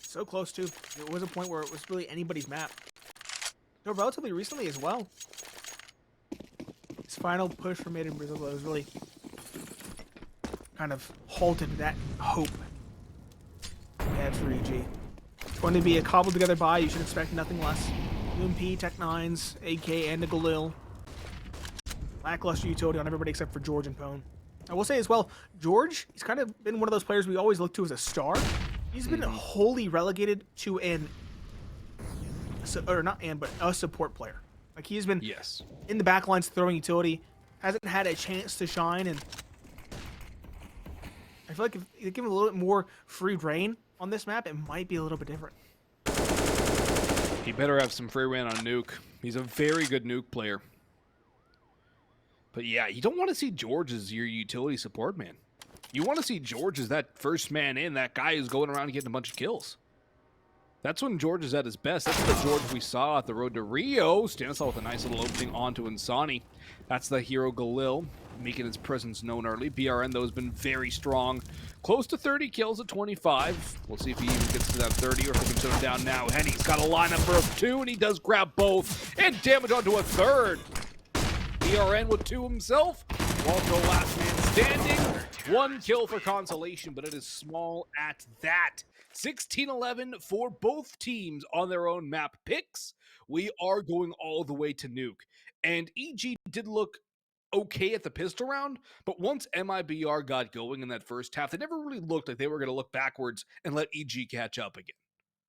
S2: So close, too. There was a point where it was really anybody's map. No, relatively recently as well. His final push for Made in Brazil was really kind of halted that hope we had for EG. It's going to be a cobbled together buy. You should expect nothing less. UMP, Tech 9s, AK, and a Galil. Lackluster utility on everybody except for George and Pone. I will say as well, George, he's kind of been one of those players we always look to as a star. He's been wholly relegated to a support player. Like, he's been in the backlines throwing utility, hasn't had a chance to shine, and I feel like if you give him a little bit more free reign on this map, it might be a little bit different.
S1: He better have some free reign on Nuke. He's a very good Nuke player. But yeah, you don't want to see George as your utility support man. You want to see George as that first man in, that guy who's going around and getting a bunch of kills. That's when George is at his best. That's the George we saw at the road to Rio. Stanislaw with a nice little opening onto InsaniI. That's the hero Galil, making his presence known early. BRN, though, has been very strong. Close to 30 kills at 25. We'll see if he even gets to that 30 or if he can shut him down now. Henny's got a lineup of 2, and he does grab both. And damage onto a third. BRN with 2 himself. Walco last man standing. 1 kill for consolation, but it is small at that. 16-11 for both teams on their own map picks. We are going all the way to Nuke. And EG did look okay at the pistol round, but once MIBR got going in that first half, they never really looked like they were going to look backwards and let EG catch up again.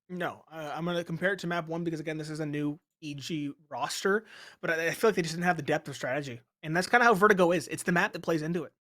S2: No, I'm going to compare it to map 1 because, again, this is a new EG roster, but I feel like they just didn't have the depth of strategy. And that's kind of how Vertigo is. It's the map that plays into it.